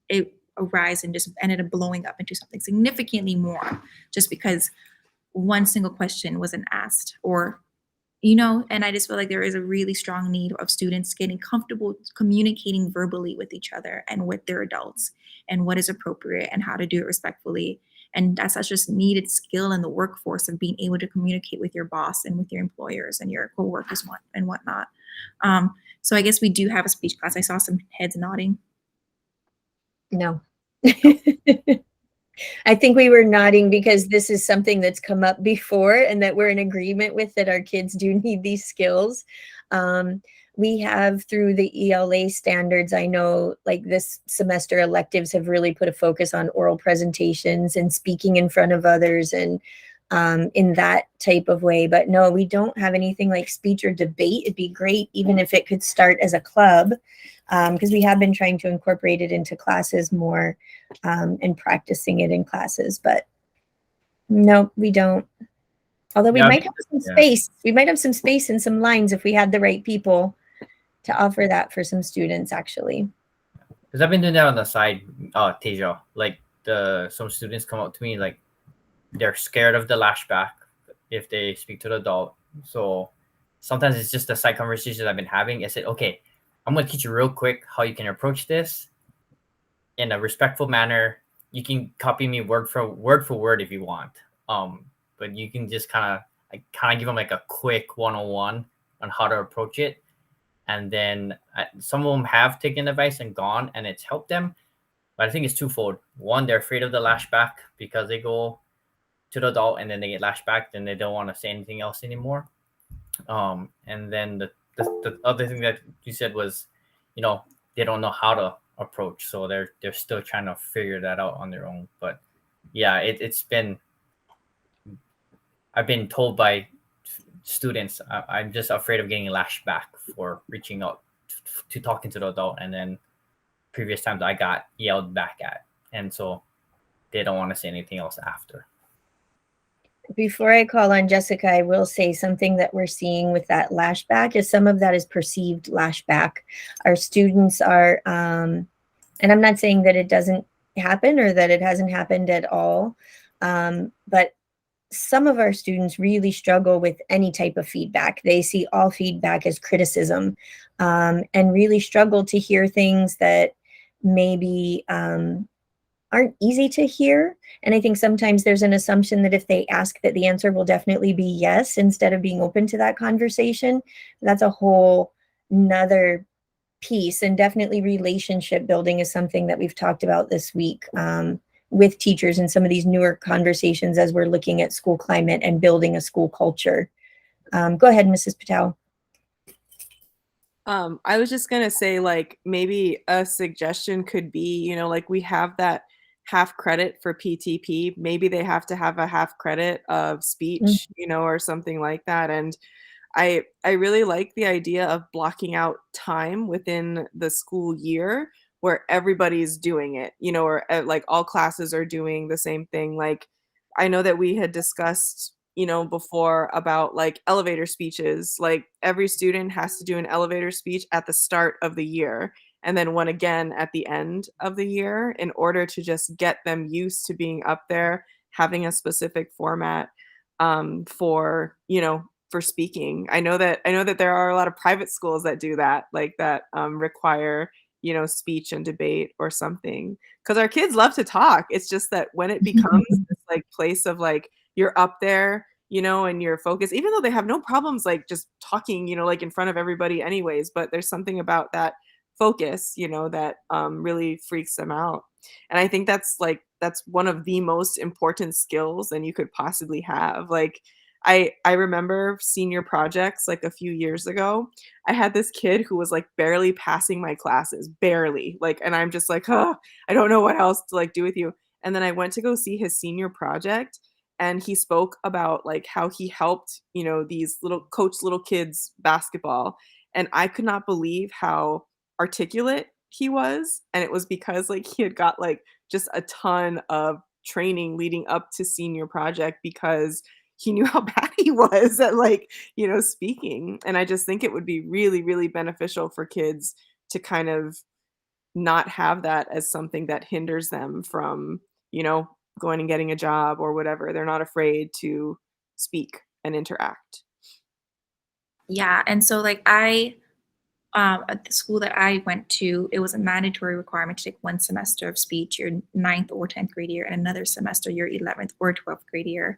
it arose and just ended up blowing up into something significantly more just because one single question wasn't asked, and I just feel like there is a really strong need of students getting comfortable communicating verbally with each other and with their adults, and what is appropriate and how to do it respectfully. And that's such a needed skill in the workforce of being able to communicate with your boss and with your employers and your coworkers and whatnot. So I guess we do have a speech class. I saw some heads nodding. No. I think we were nodding because this is something that's come up before and that we're in agreement with, that our kids do need these skills. We have, through the ELA standards, I know this semester electives have really put a focus on oral presentations and speaking in front of others and in that type of way. But no, we don't have anything like speech or debate. It'd be great even if it could start as a club, because we have been trying to incorporate it into classes more and practicing it in classes. But no, we don't. Although we might have some space. We might have some space and some lines if we had the right people to offer that for some students, actually. Because I've been doing that on the side, Teja. Some students come up to me they're scared of the lashback if they speak to the adult. So sometimes it's just the side conversations I've been having. I said, okay, I'm going to teach you real quick how you can approach this in a respectful manner. You can copy me word for word if you want. But you can just kind of give them a quick 101 on how to approach it. And then some of them have taken advice and gone, and it's helped them. But I think it's twofold. One, they're afraid of the lashback because they go to the adult and then they get lashed back, then they don't want to say anything else anymore. And then the other thing that you said was, you know, they don't know how to approach, so they're still trying to figure that out on their own. But yeah, it's been, I've been told by students, I'm just afraid of getting lashed back for reaching out to talking to the adult, and then previous times I got yelled back at, and so they don't want to say anything else after. Before I call on Jessica, I will say something that we're seeing with that lashback is some of that is perceived lashback. Our students are, and I'm not saying that it doesn't happen or that it hasn't happened at all, but some of our students really struggle with any type of feedback. They see all feedback as criticism, and really struggle to hear things that maybe aren't easy to hear. And I think sometimes there's an assumption that if they ask, that the answer will definitely be yes, instead of being open to that conversation. That's a whole nother piece. And definitely relationship building is something that we've talked about this week with teachers and some of these newer conversations as we're looking at school climate and building a school culture. Go ahead, Mrs. Patel. I was just gonna say, like, maybe a suggestion could be, you know, like we have that half credit for PTP. Maybe they have to have a half credit of speech, you know, or something like that. And I really like the idea of blocking out time within the school year where everybody's doing it, you know, or like all classes are doing the same thing. Like, I know that we had discussed, you know, before about like elevator speeches. Like every student has to do an elevator speech at the start of the year and then one again at the end of the year in order to just get them used to being up there, having a specific format for, you know, for speaking. I know that there are a lot of private schools that do that, like that require, you know, speech and debate or something. Because our kids love to talk. It's just that when it becomes this like place of like you're up there, you know, and you're focused, even though they have no problems like just talking, you know, like in front of everybody anyways, but there's something about that focus, you know, that really freaks them out. And I think that's one of the most important skills that you could possibly have. Like I remember senior projects like a few years ago. I had this kid who was like barely passing my classes, barely. Like, and I'm just like, oh, I don't know what else to like do with you. And then I went to go see his senior project, and he spoke about like how he helped, you know, these little kids basketball. And I could not believe how articulate he was. And it was because like he had got like just a ton of training leading up to senior project because he knew how bad he was at like, you know, speaking. And I just think it would be really, really beneficial for kids to kind of not have that as something that hinders them from, you know, going and getting a job or whatever. They're not afraid to speak and interact. Yeah, and so like at the school that I went to, it was a mandatory requirement to take one semester of speech your 9th or 10th grade year and another semester your 11th or 12th grade year.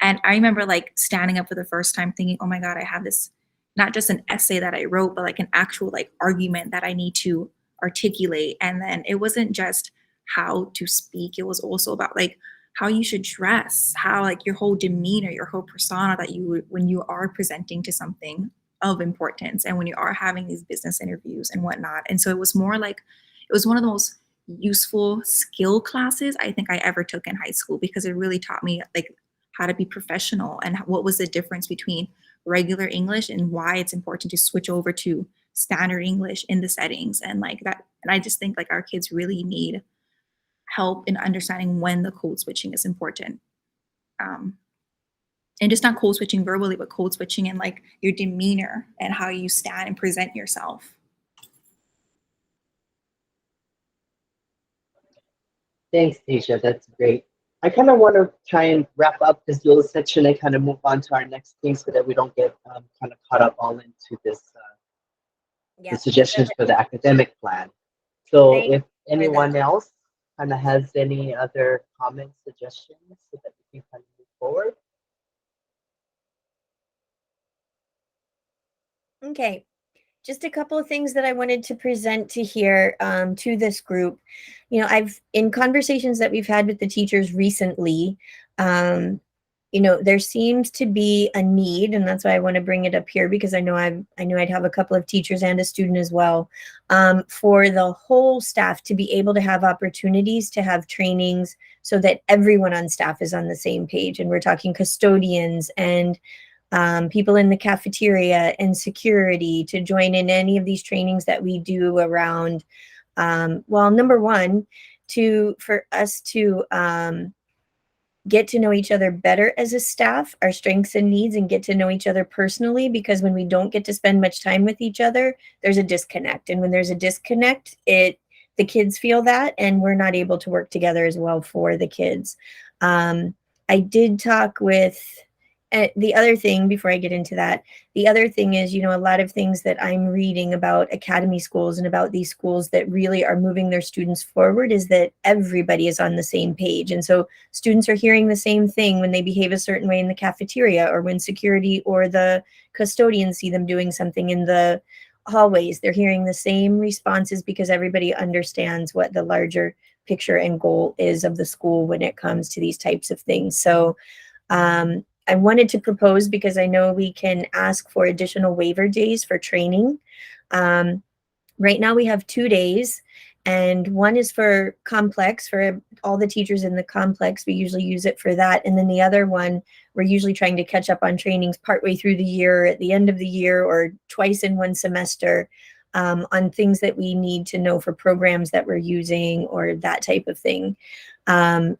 And I remember like standing up for the first time thinking, oh my God, I have this, not just an essay that I wrote, but like an actual like argument that I need to articulate. And then it wasn't just how to speak, it was also about like how you should dress, how like your whole demeanor, your whole persona that you, when you are presenting to something of importance and when you are having these business interviews and whatnot. And so it was more like, it was one of the most useful skill classes I think I ever took in high school, because it really taught me like how to be professional and what was the difference between regular English and why it's important to switch over to standard English in the settings and like that. And I just think like our kids really need help in understanding when the code switching is important. And just not code switching verbally, but code switching in like your demeanor and how you stand and present yourself. Thanks, Asia. That's great. I kind of want to try and wrap up this little section and kind of move on to our next thing so that we don't get kind of caught up all into this, the suggestions for the academic plan. So if anyone else kind of has any other comments, suggestions, so that we can kind of move forward. Okay. just a couple of things that I wanted to present to here to this group. You know, I've in conversations that we've had with the teachers recently, you know, there seems to be a need, and that's why I want to bring it up here, because I knew I'd have a couple of teachers and a student as well, for the whole staff to be able to have opportunities to have trainings so that everyone on staff is on the same page. And we're talking custodians and people in the cafeteria and security to join in any of these trainings that we do around, well, number one, for us to get to know each other better as a staff, our strengths and needs, and get to know each other personally, because when we don't get to spend much time with each other, there's a disconnect. And when there's a disconnect, the kids feel that, and we're not able to work together as well for the kids. I did talk with the other thing before I get into that. The other thing is, you know, a lot of things that I'm reading about academy schools and about these schools that really are moving their students forward is that everybody is on the same page. And so students are hearing the same thing when they behave a certain way in the cafeteria, or when security or the custodians see them doing something in the hallways. They're hearing the same responses because everybody understands what the larger picture and goal is of the school when it comes to these types of things. So I wanted to propose, because I know we can ask for additional waiver days for training. Right now we have 2 days, and one is for complex, for all the teachers in the complex. We usually use it for that. And then the other one, we're usually trying to catch up on trainings partway through the year, at the end of the year, or twice in one semester, on things that we need to know for programs that we're using or that type of thing.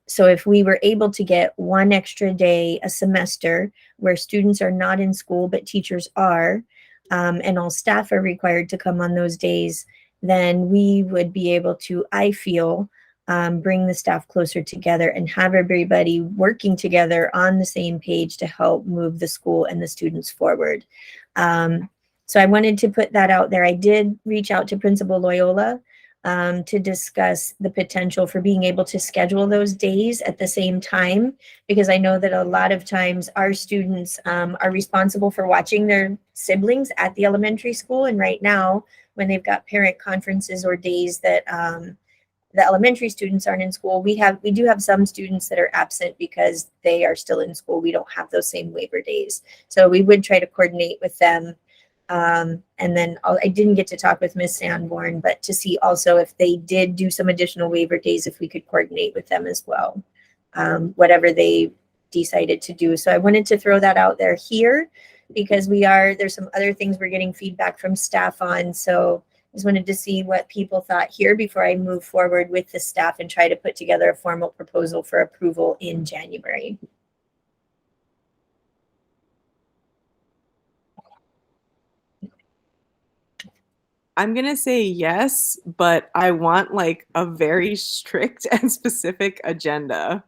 So if we were able to get one extra day a semester where students are not in school but teachers are, and all staff are required to come on those days, then we would be able to, I feel, bring the staff closer together and have everybody working together on the same page to help move the school and the students forward. So I wanted to put that out there. I did reach out to Principal Loyola to discuss the potential for being able to schedule those days at the same time, because I know that a lot of times our students are responsible for watching their siblings at the elementary school. And right now, when they've got parent conferences or days that the elementary students aren't in school, we do have some students that are absent because they are still in school. We don't have those same waiver days. So we would try to coordinate with them. And then I didn't get to talk with Miss Sanborn, but to see also if they did do some additional waiver days, if we could coordinate with them as well, whatever they decided to do. So I wanted to throw that out there here, because there's some other things we're getting feedback from staff on. So I just wanted to see what people thought here before I move forward with the staff and try to put together a formal proposal for approval in January. I'm going to say yes, but I want like a very strict and specific agenda,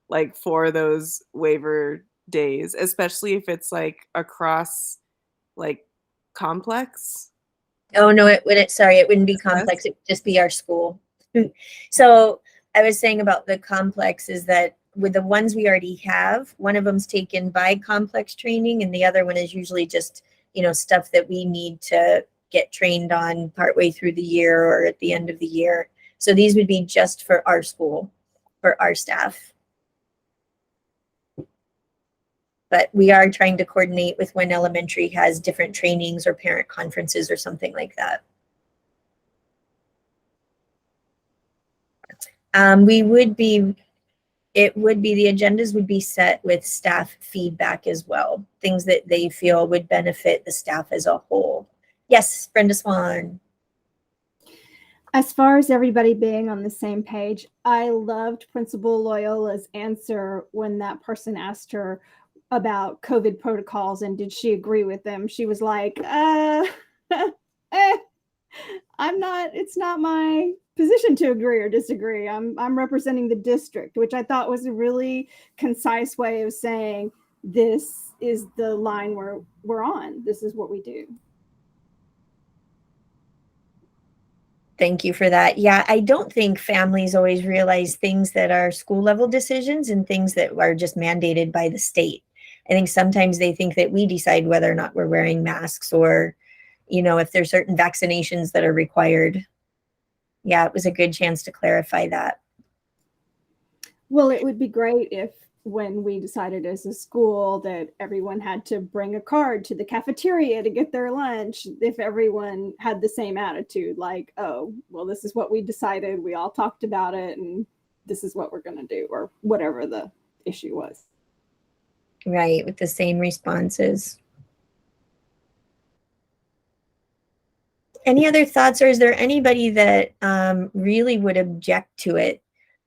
like for those waiver days, especially if it's like across like complex. Oh, no, it wouldn't be complex. It would just be our school. So I was saying about the complex is that with the ones we already have, one of them's taken by complex training, and the other one is usually just, you know, stuff that we need to get trained on partway through the year or at the end of the year. So these would be just for our school, for our staff. But we are trying to coordinate with when elementary has different trainings or parent conferences or something like that. The agendas would be set with staff feedback as well, things that they feel would benefit the staff as a whole. Yes, Brenda Swan. As far as everybody being on the same page, I loved Principal Loyola's answer when that person asked her about COVID protocols and did she agree with them. She was like, it's not my position to agree or disagree. I'm representing the district, which I thought was a really concise way of saying this is the line we're on. This is what we do. Thank you for that. Yeah, I don't think families always realize things that are school level decisions and things that are just mandated by the state. I think sometimes they think that we decide whether or not we're wearing masks or, you know, if there's certain vaccinations that are required. Yeah, it was a good chance to clarify that. Well, it would be great if when we decided as a school that everyone had to bring a card to the cafeteria to get their lunch, if everyone had the same attitude, like, oh, well, this is what we decided. We all talked about it and this is what we're going to do, or whatever the issue was. Right, with the same responses. Any other thoughts, or is there anybody that really would object to it,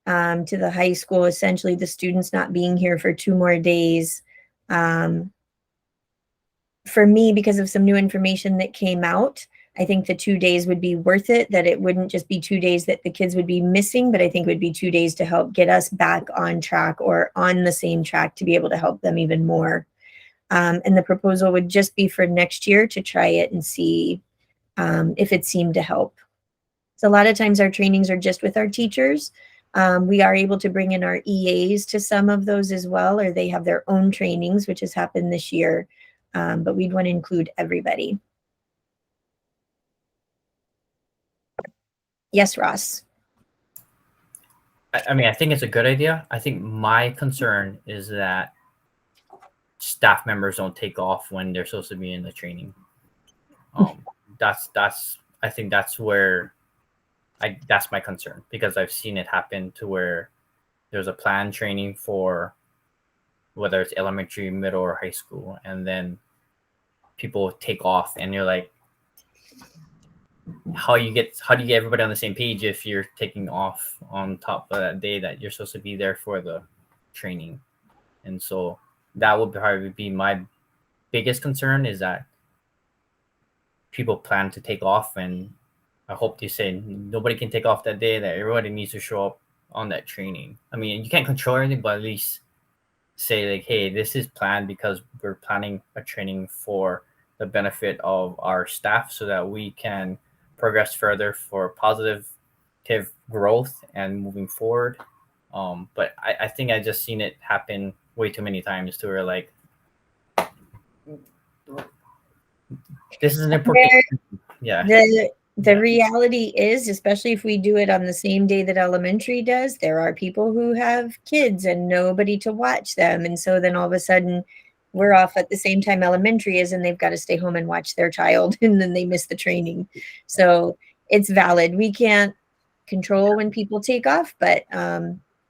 to the high school, essentially the students not being here for 2 more days? For me, because of some new information that came out, I think the 2 days would be worth it, that it wouldn't just be 2 days that the kids would be missing, but I think it would be 2 days to help get us back on track or on the same track to be able to help them even more. And the proposal would just be for next year to try it and see if it seemed to help. So a lot of times our trainings are just with our teachers. We are able to bring in our EAs to some of those as well, or they have their own trainings, which has happened this year. But we'd want to include everybody. Yes, Ross. I mean, I think it's a good idea. I think my concern is that staff members don't take off when they're supposed to be in the training. I think that's where that's my concern, because I've seen it happen to where there's a planned training for whether it's elementary, middle, or high school, and then people take off, and you're like, how do you get everybody on the same page if you're taking off on top of that day that you're supposed to be there for the training? And so that would probably be my biggest concern, is that people plan to take off, and I hope they say nobody can take off that day, that everybody needs to show up on that training. I mean, you can't control anything, but at least say like, hey, this is planned because we're planning a training for the benefit of our staff so that we can progress further for positive growth and moving forward. But I think I just seen it happen way too many times to where like, this is an important. Yeah. The reality is, especially if we do it on the same day that elementary does, there are people who have kids and nobody to watch them. And so then all of a sudden we're off at the same time elementary is, and they've got to stay home and watch their child, and then they miss the training. So it's valid. We can't control when people take off, but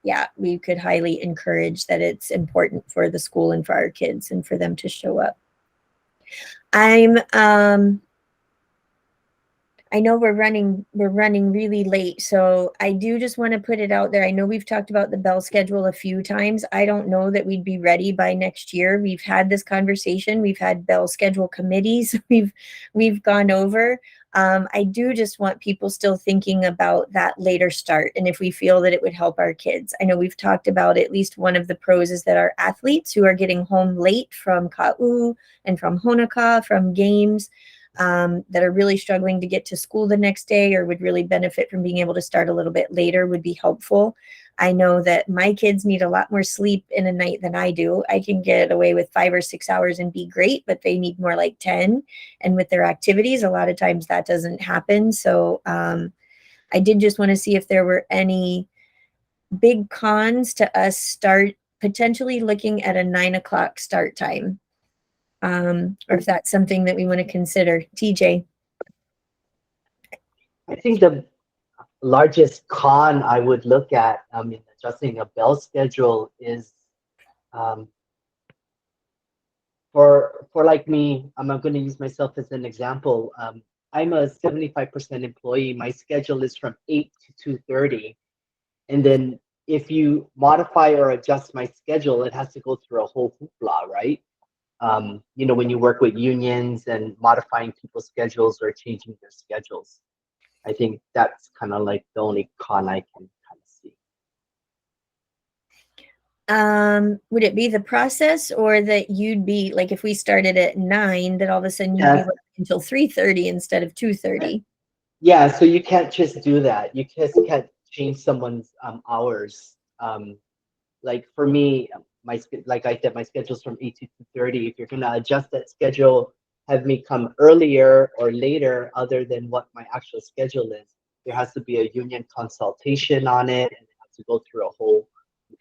yeah, we could highly encourage that it's important for the school and for our kids and for them to show up. I know we're running really late, so I do just want to put it out there. I know we've talked about the bell schedule a few times. I don't know that we'd be ready by next year. We've had this conversation. We've had bell schedule committees. We've gone over. I do just want people still thinking about that later start, and if we feel that it would help our kids. I know we've talked about at least one of the pros is that our athletes who are getting home late from Ka'u and from Honoka, from games, that are really struggling to get to school the next day or would really benefit from being able to start a little bit later would be helpful. I know that my kids need a lot more sleep in a night than I do. I can get away with 5 or 6 hours and be great, but they need more like 10. And with their activities, a lot of times that doesn't happen. So I did just want to see if there were any big cons to us start potentially looking at a 9 o'clock start time. Or if that's something that we want to consider. TJ. I think the largest con I would look at in adjusting a bell schedule is for like me, I'm going to use myself as an example. I'm a 75% employee. My schedule is from 8 to 2:30. And then if you modify or adjust my schedule, it has to go through a whole hoopla, right? You know, when you work with unions and modifying people's schedules or changing their schedules. I think that's kind of like the only con I can kind of see. Would it be the process, or that you'd be like, if we started at 9, that all of a sudden you'd be working until 3:30 instead of 2:30? Yeah, so you can't just do that. You just can't change someone's hours. Like for me, like I said, my schedule's from 8 to 2:30. If you're gonna adjust that schedule, have me come earlier or later other than what my actual schedule is. There has to be a union consultation on it, and it has to go through a whole.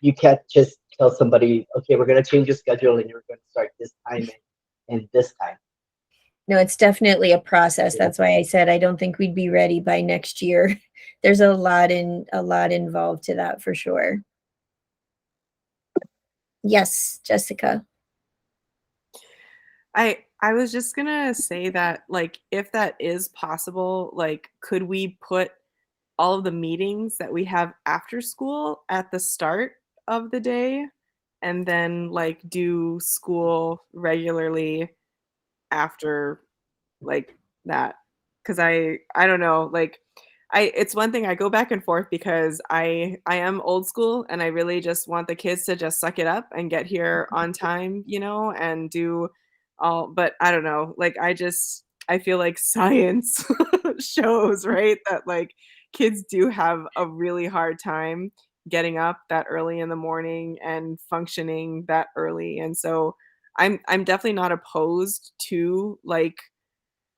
You can't just tell somebody, okay, we're going to change your schedule and you're going to start this time and this time. No, it's definitely a process. That's why I said I don't think we'd be ready by next year. There's a lot involved to that for sure. Yes, Jessica. I was just gonna say that, like, if that is possible, like, could we put all of the meetings that we have after school at the start of the day, and then like do school regularly after like that? Because I don't know, like, it's one thing. I go back and forth because I am old school and I really just want the kids to just suck it up and get here on time, you know, and do all. But I don't know, like, I feel like science shows, right, that like kids do have a really hard time getting up that early in the morning and functioning that early. And so I'm definitely not opposed to like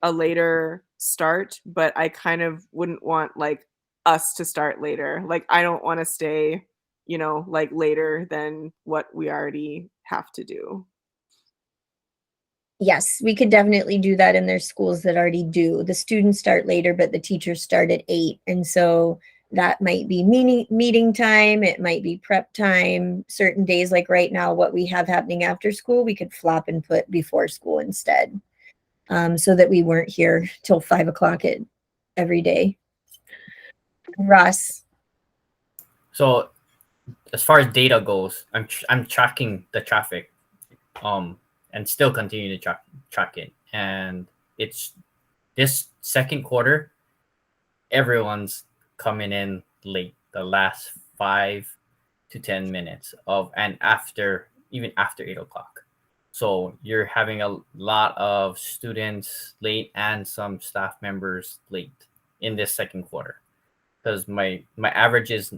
a later start, but I kind of wouldn't want like us to start later. Like, I don't want to stay, you know, like later than what we already have to do. Yes, we could definitely do that, and there's schools that already do. The students start later, but the teachers start at 8. And so that might be meeting time, it might be prep time. Certain days, like right now, what we have happening after school, we could flop and put before school instead. So that we weren't here till 5 o'clock every day. Ross. So as far as data goes, I'm tracking the traffic, and still continue to track it. And it's this second quarter, everyone's coming in late, the last 5 to 10 minutes and even after 8 o'clock. So you're having a lot of students late and some staff members late in this second quarter, because my average is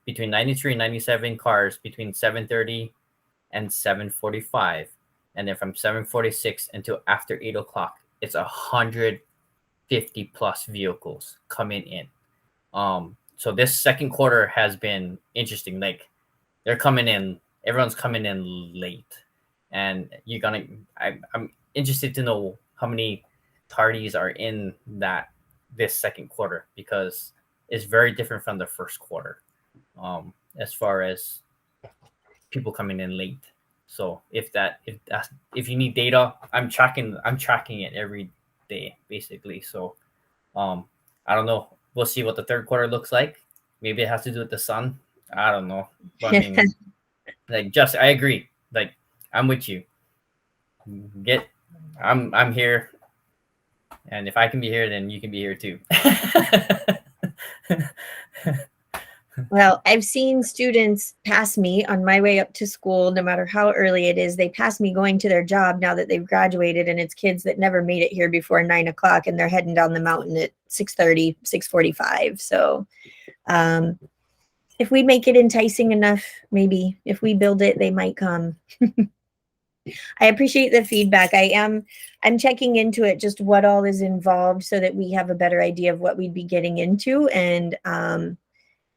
between 93 and 97 cars between 7:30 and 7:45, and then from 7:46 until after 8 o'clock, it's 150 plus vehicles coming in. So this second quarter has been interesting. Like, everyone's coming in late. And I'm interested to know how many tardies are in this second quarter, because it's very different from the first quarter, as far as people coming in late. So if you need data, I'm tracking it every day basically. So I don't know. We'll see what the third quarter looks like. Maybe it has to do with the sun. I don't know. But I mean, like, I agree. Like, I'm with you. I'm here, and if I can be here, then you can be here too. Well, I've seen students pass me on my way up to school, no matter how early it is. They pass me going to their job now that they've graduated, and it's kids that never made it here before 9 o'clock, and they're heading down the mountain at 6:30, 6:45. So if we make it enticing enough, maybe if we build it, they might come. I appreciate the feedback. I'm checking into it, just what all is involved, so that we have a better idea of what we'd be getting into, and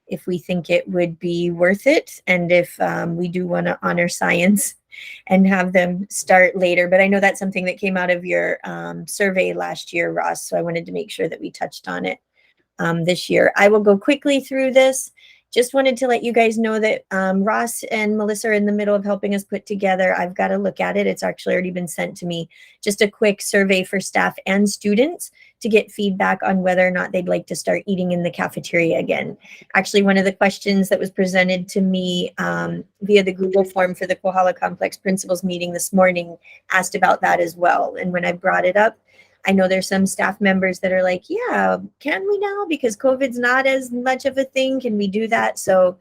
if we think it would be worth it, and if we do want to honor science and have them start later. But I know that's something that came out of your survey last year, Ross, so I wanted to make sure that we touched on it this year. I will go quickly through this. Just wanted to let you guys know that Ross and Melissa are in the middle of helping us put together. I've got to look at it. It's actually already been sent to me. Just a quick survey for staff and students to get feedback on whether or not they'd like to start eating in the cafeteria again. Actually, one of the questions that was presented to me via the Google form for the Kohala Complex Principals meeting this morning asked about that as well. And when I brought it up, I know there's some staff members that are like, yeah, can we now? Because COVID's not as much of a thing. Can we do that? So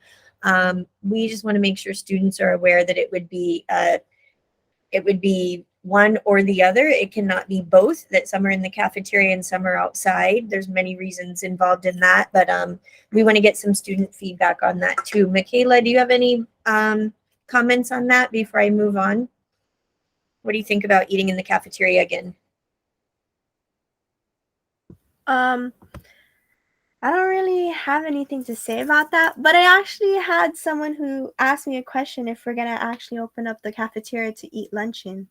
we just want to make sure students are aware that it would be one or the other. It cannot be both, that some are in the cafeteria and some are outside. There's many reasons involved in that, but we want to get some student feedback on that too. Michaela, do you have any comments on that before I move on? What do you think about eating in the cafeteria again? I don't really have anything to say about that, but I actually had someone who asked me a question if we're gonna actually open up the cafeteria to eat lunch in.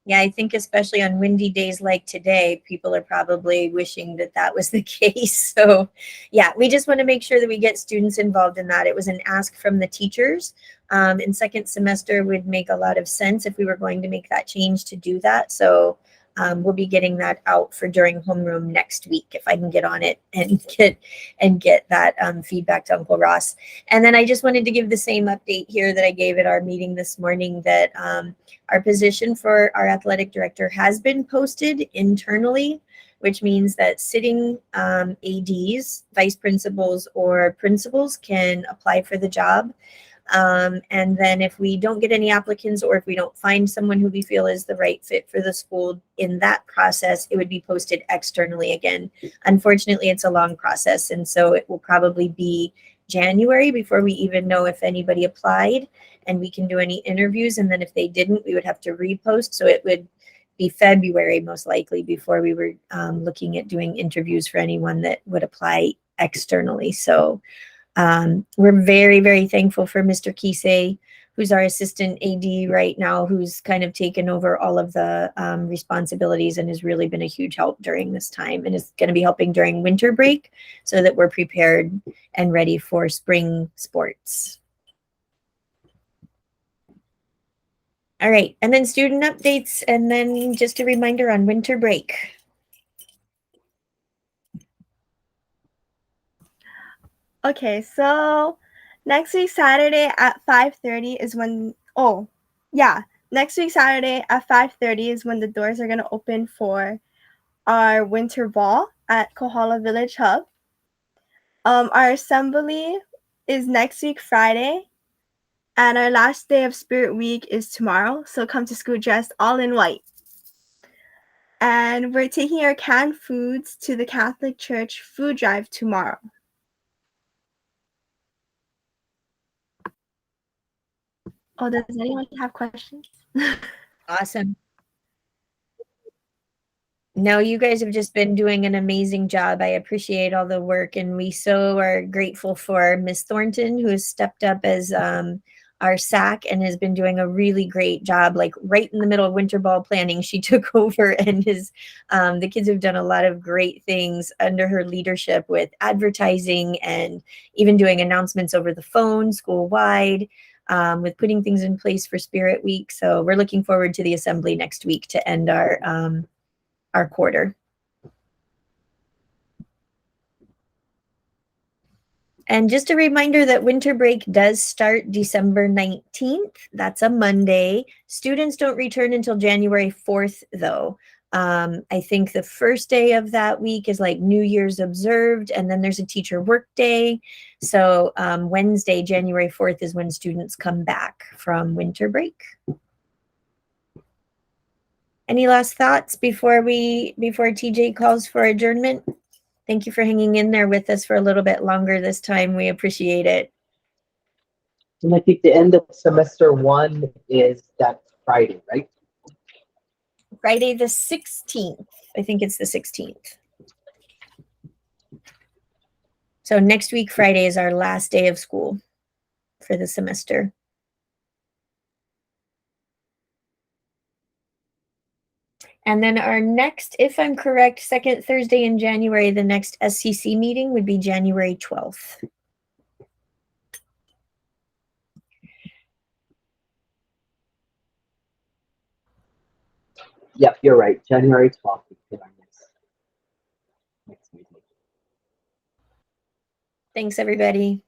Yeah, I think especially on windy days like today, people are probably wishing that that was the case. So yeah, we just want to make sure that we get students involved in that. It was an ask from the teachers. In second semester would make a lot of sense if we were going to make that change to do that. So we'll be getting that out for during homeroom next week if I can get on it and get that feedback to Uncle Ross. And then I just wanted to give the same update here that I gave at our meeting this morning, that our position for our athletic director has been posted internally, which means that sitting ADs, vice principals, or principals can apply for the job. And then if we don't get any applicants, or if we don't find someone who we feel is the right fit for the school in that process, it would be posted externally again. Unfortunately, it's a long process, and so it will probably be January before we even know if anybody applied and we can do any interviews. And then if they didn't, we would have to repost. So it would be February most likely before we were looking at doing interviews for anyone that would apply externally. So we're very, very thankful for Mr. Kisei, who's our assistant AD right now, who's kind of taken over all of the responsibilities and has really been a huge help during this time, and is going to be helping during winter break so that we're prepared and ready for spring sports. All right, and then student updates, and then just a reminder on winter break. Okay, so next week Saturday at 5:30 is when, next week Saturday at 5:30 is when the doors are going to open for our winter ball at Kohala Village Hub. Our assembly is next week Friday, and our last day of Spirit Week is tomorrow, so come to school dressed all in white. And we're taking our canned foods to the Catholic Church food drive tomorrow. Oh, does anyone have questions? Awesome. No, you guys have just been doing an amazing job. I appreciate all the work, and we so are grateful for Miss Thornton, who has stepped up as our SAC and has been doing a really great job. Like right in the middle of winter ball planning, she took over, and the kids have done a lot of great things under her leadership with advertising and even doing announcements over the phone school-wide. With putting things in place for Spirit Week. So we're looking forward to the assembly next week to end our quarter. And just a reminder that winter break does start December 19th. That's a Monday. Students don't return until January 4th, though. I think the first day of that week is like New Year's observed, and then there's a teacher work day. So Wednesday, January 4th is when students come back from winter break. Any last thoughts before TJ calls for adjournment? Thank you for hanging in there with us for a little bit longer this time. We appreciate it. And I think the end of semester 1 is that Friday, right? Friday the 16th. I think it's the 16th. So next week, Friday is our last day of school for the semester. And then our next, if I'm correct, second Thursday in January, the next SCC meeting would be January 12th. Yep, you're right. January 12th is our next meeting. Thanks, everybody.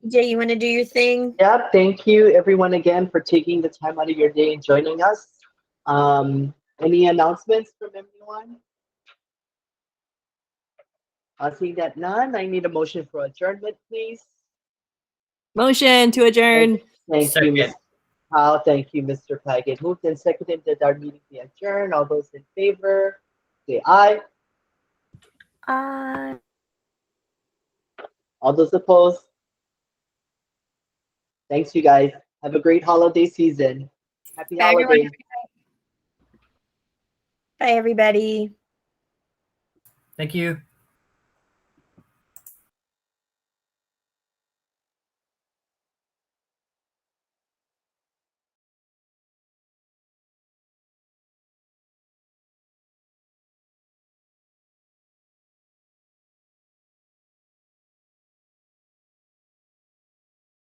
TJ, you want to do your thing? Yeah, thank you everyone again for taking the time out of your day and joining us. Any announcements from everyone? Seeing that none, I need a motion for adjournment, please. Motion to adjourn. Thank you, Ms. Second. Powell. Thank you, Mr. Paget. Moved and seconded that our meeting be adjourned. All those in favor, say aye. All those opposed? Thanks, you guys. Have a great holiday season. Happy Bye, everyone. holidays. Bye, everybody. Thank you.